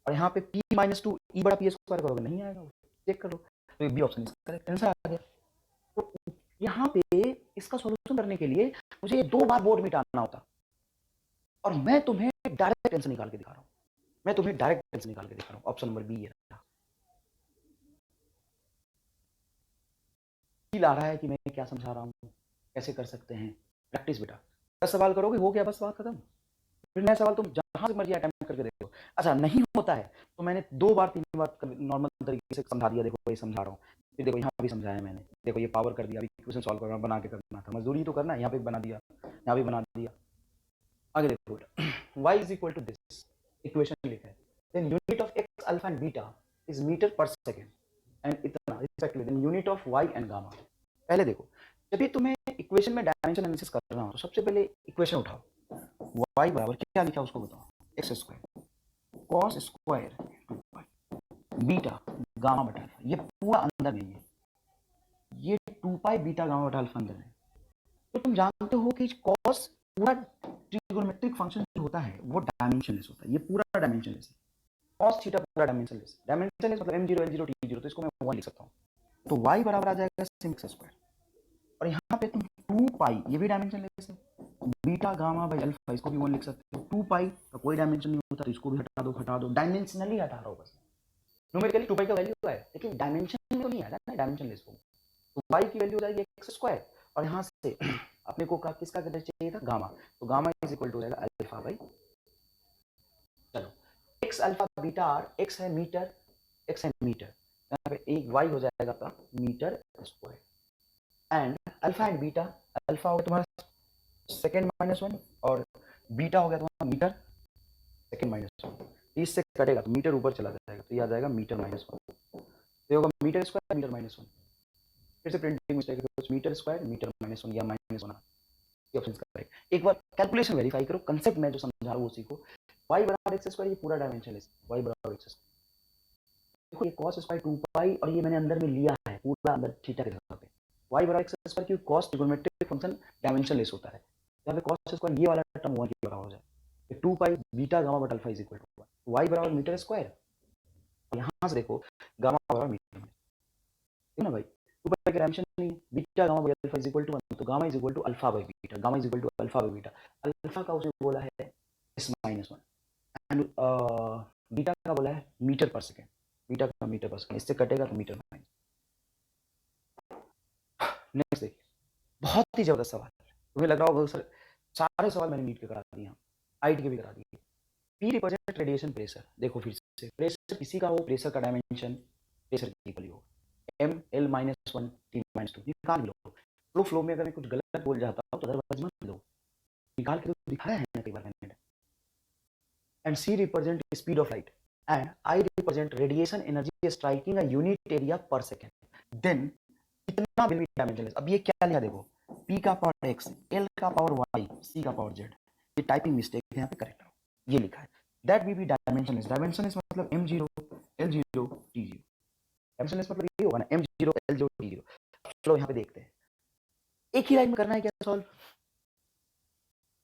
और यहाँ पे P-2 ई बड़ा पी स्क्वायर करोगे नहीं आएगा, चेक करो, तो B option is correct, answer आ गया। तो यहाँ पे इसका सॉल्यूशन करने के लिए मुझे 2 बार बोर्ड मिटाना होता, और मैं तुम्हें डायरेक्ट आंसर निकाल के दिखा रहा हूँ, मैं तुम्हें डायरेक्ट आंसर निकाल के दिखा रहा हूँ, ऑप्शन नंबर बी है। फील आ रहा है कि मैं क्या समझा रहा हूँ, कैसे कर सकते हैं? प्रैक्टिस बेटा, 10 सवाल करोगे हो गया, बस बात खत्म, फिर नया सवाल तुम जहां से मर्जी अटेम्प्ट करके देखो। अच्छा नहीं होता है तो मैंने 2 बार 3 बार नॉर्मल तरीके से समझा दिया, देखो ये समझा रहा हूँ, फिर देखो यहाँ भी समझाया मैंने, देखो ये पावर कर दिया, अभी क्वेश्चन सॉल्व करना बना के करना था, मजदूरी तो करना है, यहाँ पे बना दिया, यहाँ भी बना दिया। आगे देखो y is equal to this, equation लिखा है, then unit of x alpha and beta is metre per second and इतना respectively, then unit of y and gamma. पहले देखो जब भी तुम्हें इक्वेशन में डायमेंशन एनालिसिस करना हो तो सबसे पहले इक्वेशन उठाओ, y बराबर क्या लिखा उसको बताओ, x square cos square 2 beta gamma बटा अल्फा, ये पूरा अंदर नहीं है, ये 2 पाई बीटा गामा बटा अल्फा अंदर है। तो तुम जानते हो कि कॉस पूरा ट्रिगोनोमेट्रिक फंक्शन जो होता है वो डायमेंशनलेस होता है, ये पूरा डायमेंशनलेस है, कॉस थीटा पूरा डायमेंशनलेस, डायमेंशनलेस मतलब m0 l0 t0, तो इसको मैं 1 लिख सकता हूँ, तो y बराबर आ जाएगा सिंक स्क्वायर, और यहाँ पे तुम 2 पाई, ये भी डायमेंशनलेस है, बीटा गामा बाई अल्फा, इसको भी 1 लिख सकते हो, 2 पाई का कोई डायमेंशन नहीं होता, तो इसको भी हटा दो, डायमेंशनली हटा रहा हो बस, न्यूमेरिकली 2 पाई का वैल्यू है लेकिन डायमेंशन में तो नहीं आया ना, डायमेंशनलेस को, तो y की वैल्यू हो जाएगी एक्स स्क्वायर, और यहाँ से अपने को किसका कैरेक्टर चाहिए था, गामा, तो गामा इज इक्वल टू जाएगा अल्फा बाई, चलो x alpha beta are, x है मीटर, एक्स है मीटर, यहाँ पे एक y हो जाएगा आपका metre square, and alpha and beta, alpha हो गया तुम्हारा सेकेंड -1 और बीटा हो गया तुम्हारा मीटर सेकेंड -1, इससे कटेगा तो मीटर ऊपर चला जाएगा, तो ये आ जाएगा मीटर -1, तो होगा मीटर स्क्वायर मीटर -1, फिर से प्रिंटिंग मिस्टेक है, मीटर स्क्वायर मीटर -1 या -1, ये ऑप्शन करेक्ट। एक बार कैलकुलेशन वेरीफाई करो, कंसेप्ट में जो समझा रहा हूँ उसी को, y बराबर एक्स स्क्वायर, ये पूरा डायमेंशनलेस, y बराबर एक्स स्क्वायर, देखो ये cos स्क्वायर 2 पाई और ये मैंने अंदर में लिया है पूरा अंदर थीटा के जगह पे, y बराबर एक्स स्क्वायर क्योंकि cos ट्रिगोनोमेट्रिक फंक्शन डायमेंशनलेस होता है, यहाँ पे cos स्क्वायर ये वाला टर्म 1 के बराबर हो जाए, 2 पाई बीटा गामा बटा alpha is equal to 1, y बराबर मीटर स्क्वायर, यहाँ से देखो गामा बराबर मीटर, ठीक है ना भाई, 2 पाई का डायमेंशन नहीं है, beta gamma by alpha is equal to 1, तो gamma is equal to alpha by beta, gamma is equal to alpha by beta, alpha का उसने बोला है s-1 एंड बीटा का बोला है मीटर पर सेकेंड, बीटा का मीटर पर सेकेंड, इससे कटेगा तो मीटर माइनस। नेक्स्ट देखिए, बहुत ही जबरदस्त सवाल, तुम्हें लग रहा होगा सर सारे सवाल मैंने नीट के करा दिए, आईटी के भी करा दिए। पी रिप्रेजेंट रेडिएशन प्रेशर, देखो फिर से प्रेशर किसी का हो, प्रेशर का डायमेंशन प्रेशर की इक्वल हो, m l -1 t -2 निकाल लो, फ्लो में अगर मैं कुछ गलत बोल जाता हूँ तो दरवाज मत लो, निकाल के तो दिखाया है ना कई बार मैंने। And c represent speed of light and I represent radiation energy striking a unit area per second, then कितना विल बी डायमेंशनलेस। अब ये क्या लिया देखो, P का पावर x, L का पावर y, C का पावर z। ये टाइपिंग मिस्टेक है, यहाँ पे करेक्ट हो, ये लिखा है। That we be dimensionless, dimensionless मतलब m0 l0 t0, डायमेंशनलेस मतलब ये होगा ना m0 l0 t0। चलो यहाँ पे देखते हैं, एक ही लाइन में करना है क्या सॉल्व।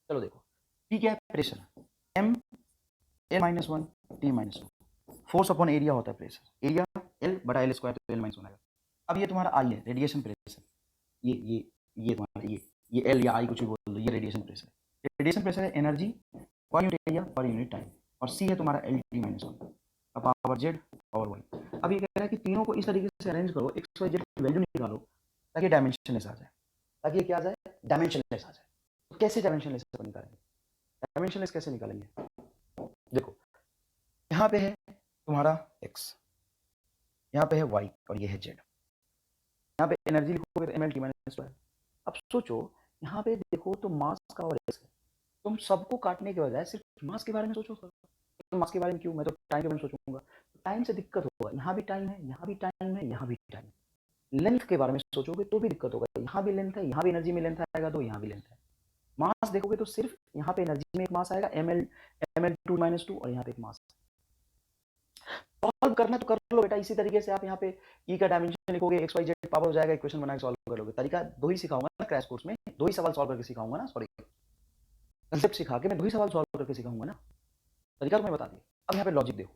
चलो देखो, P क्या है, pressure, m l-1 t-1, force upon area होता है प्रेशर, एरिया l बटा l स्क्वायर तो l-1 आएगा। अब ये तुम्हारा I है, रेडिएशन प्रेशर, ये तुम्हारा ये L या I कुछ भी बोल दो, ये रेडिएशन प्रेशर है। रेडिएशन प्रेशर है एनर्जी पर unit area per unit time, और C है तुम्हारा L-T-1 power Z power Y। अब ये कह रहा है कि तीनों को इस तरीके से अरेंज करो, x y z की वैल्यू निकालो ताकि डायमेंशनलेस आ जाए, ताकि ये क्या आ जाए, डायमेंशनलेस आ जाए। तो कैसे डायमेंशनलेस निकालेंगे, डायमेंशनलेस कैसे निकालेंगे, देखो यहाँ पे है तुम्हारा x, यहाँ पे है y और ये है z। यहाँ पे एनर्जी लिखोगे तो ml-t-2। अब सोचो यहाँ पे देखो तो मास का और x है, तुम सबको काटने के बजाय सिर्फ मास के बारे में सोचो। तो मास के बारे में क्यों, मैं तो टाइम के बारे में सोचूंगा, टाइम से दिक्कत होगा, यहाँ भी टाइम है, यहाँ भी टाइम है, यहाँ भी टाइम है। लेंथ के बारे में सोचोगे तो भी दिक्कत होगा, यहाँ भी लेंथ है, यहाँ भी एनर्जी में लेंथ आएगा तो यहाँ भी लेंथ है। मास देखोगे तो सिर्फ यहाँ पे एनर्जी में एक मास आएगा ml-2 और यहाँ पे एक मास। सॉल्व करना तो कर लो बेटा, इसी तरीके से आप यहाँ पे E का डायमेंशन लिखोगे, x y z पावर हो जाएगा, इक्वेशन बना के सॉल्व कर लोगे। तरीका दो ही सिखाऊंगा ना क्रैश कोर्स में, दो ही सवाल सॉल्व करके सिखाऊंगा ना, सॉरी कंसेप्ट सिखा के मैं दो ही सवाल सॉल्व करके सिखाऊंगा ना, तरीका तो मैं बता दिया। अब यहाँ पे लॉजिक देखो,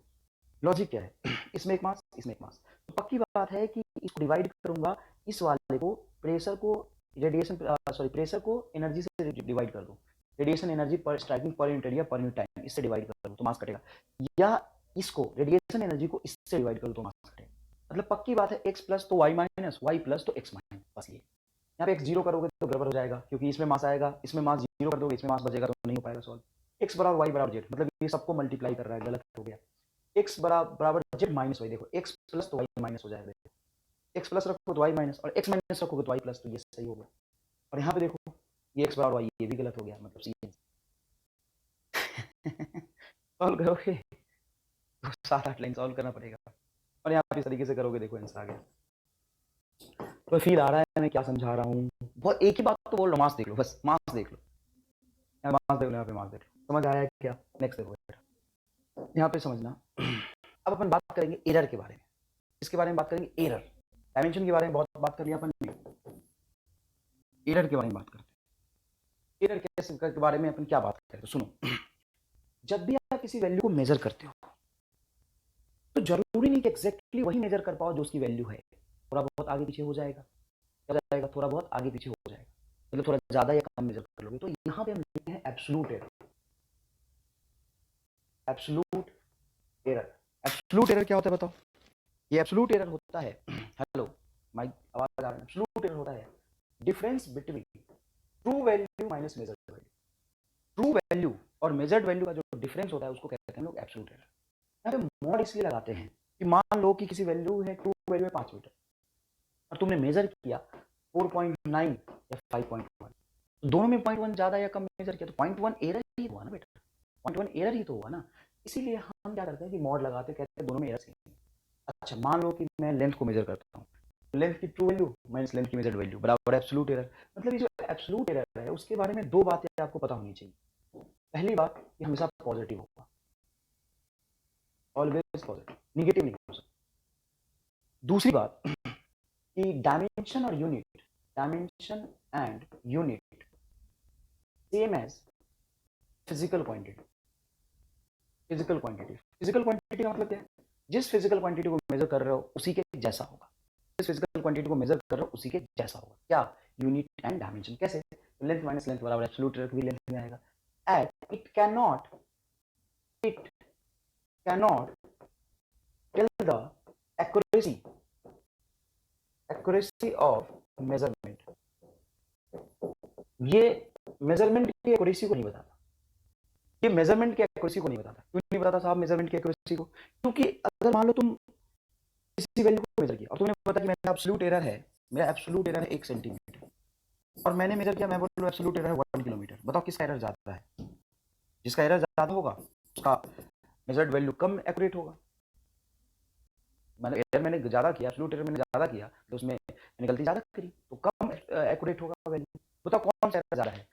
लॉजिक क्या है, इसमें एक मास, इसमें एक मास, तो पक्की बात है कि इसको डिवाइड करूंगा, इस वाले को प्रेशर को रेडिएशन सॉरी प्रेशर को एनर्जी से डिवाइड कर दूं, रेडिएशन एनर्जी पर स्ट्राइकिंग पर unit area per unit time, इससे डिवाइड कर दूं तो मास कटेगा, या इसको रेडिएशन एनर्जी को इससे डिवाइड कर दूं तो मास कटेगा। मतलब पक्की बात है x प्लस तो y माइनस, y प्लस तो x माइनस, बस ये। यहाँ पे x जीरो करोगे तो गड़बड़ हो जाएगा, क्योंकि इसमें मास आएगा, इसमें मास जीरो कर दोगे, इसमें मास बचेगा तो नहीं हो पाएगा सॉल्व। x बराबर y बराबर z, मतलब ये सबको मल्टीप्लाई कर रहा है, गलत हो गया। x बराबर z माइनस y, देखो x प्लस तो y माइनस हो जाएगा, देखो x प्लस रखो तो y माइनस, और x माइनस रखोगे तो y प्लस, तो ये सही होगा। और यहाँ पे देखो ये x बराबर y, ये भी गलत हो गया, मतलब सी सॉल्व करोगे तो 7-8 लाइन सॉल्व करना पड़ेगा, और यहाँ पे इस तरीके से करोगे, देखो आंसर आ गया। तो फील आ रहा है मैं क्या समझा रहा हूँ, बहुत एक ही बात तो बोल रहा हूँ, मास देख लो, बस मास देख लो, मास देख लो, यहाँ पे मास देख लो, समझ आया क्या। नेक्स्ट देखो बेटा, यहाँ पे समझना। अब अपन बात करेंगे एरर के बारे में, इसके बारे में बात करेंगे, एरर। डायमेंशन के बारे में बहुत बात कर लिया अपन ने, एरर के बारे में बात करते हैं। एरर के बारे में अपन क्या बात करें, तो सुनो, जब भी आप किसी वैल्यू को मेजर करते हो तो जरूरी नहीं कि एग्जैक्टली वही मेजर कर पाओ जो उसकी वैल्यू है, थोड़ा बहुत आगे पीछे हो जाएगा, क्या जाएगा, थोड़ा बहुत आगे पीछे हो जाएगा, मतलब थोड़ा ज्यादा या कम मेजर कर लोगे। तो यहाँ पे हम लिखते हैं absolute error. Absolute error, absolute error क्या होता है बताओ। ये एब्सोल्यूट एरर होता है, हेलो माइक आवाज आ रहा है, एब्सोल्यूट एरर होता है difference between true value minus measured value. True value और मेजर्ड वैल्यू का जो डिफरेंस होता है उसको कहते हैं लोग एब्सोल्यूट एरर। यहाँ पे मॉड इसलिए लगाते हैं कि मान लो कि किसी वैल्यू है, ट्रू वैल्यू है 5 मीटर और तुमने मेजर किया 4.9 या 5.1, तो दोनों में 0.1 ज्यादा या कम मेजर किया तो 0.1 एरर ही हुआ ना बेटा, 0.1 एरर ही तो हुआ ना। इसीलिए हम क्या करते हैं कि मॉड लगाते हैं, कहते हैं दोनों में एरर सेम। अच्छा मान लो कि मैं लेंथ को मेजर करता हूँ, लेंथ की ट्रू वैल्यू माइनस लेंथ की मेजर्ड वैल्यू बराबर एब्सोल्यूट एरर। मतलब ये जो एब्सोल्यूट एरर है उसके बारे में दो बातें आपको पता होनी चाहिए। पहली बात, ये हमेशा पॉजिटिव होगा, ऑलवेज पॉजिटिव, निगेटिव नहीं हो सकता। दूसरी बात कि डायमेंशन और unit, dimension and unit same as physical quantity. Physical quantity, physical quantity का मतलब क्या है, जिस फिजिकल क्वांटिटी को मेजर कर रहे हो उसी के जैसा होगा, जिस फिजिकल क्वांटिटी को मेजर कर रहे हो उसी के जैसा होगा। क्या, यूनिट एंड डायमेंशन। कैसे, लेंथ माइनस लेंथ बराबर एब्सोल्यूट एरर भी लेंथ में आएगा। And it can not tell the accuracy of measurement. ये मेजरमेंट की एक्यूरेसी को नहीं बताता, ये मेजरमेंट की एक्यूरेसी को नहीं बताता। क्यों नहीं बताता साहब मेजरमेंट की एक्यूरेसी को, क्योंकि अगर मान लो तुम किसी वैल्यू को मेजर किया और तुमने पता कि मेरा एब्सोल्यूट एरर है, मेरा एब्सोल्यूट एरर है 1 सेंटीमीटर, और मैंने मेजर किया, मैं बोल रहा हूँ एब्सोल्यूट एरर है 1 किलोमीटर। बताओ किसका एरर ज्यादा है, जिसका एरर ज्यादा होगा उसका मेजर्ड वैल्यू कम एक्यूरेट होगा। मैंने ज्यादा किया, एब्सोल्यूट एरर मैंने ज्यादा किया तो उसमें मैंने गलती ज्यादा करी तो कम एक्यूरेट होगा वैल्यू। बताओ कौन सा ज्यादा है?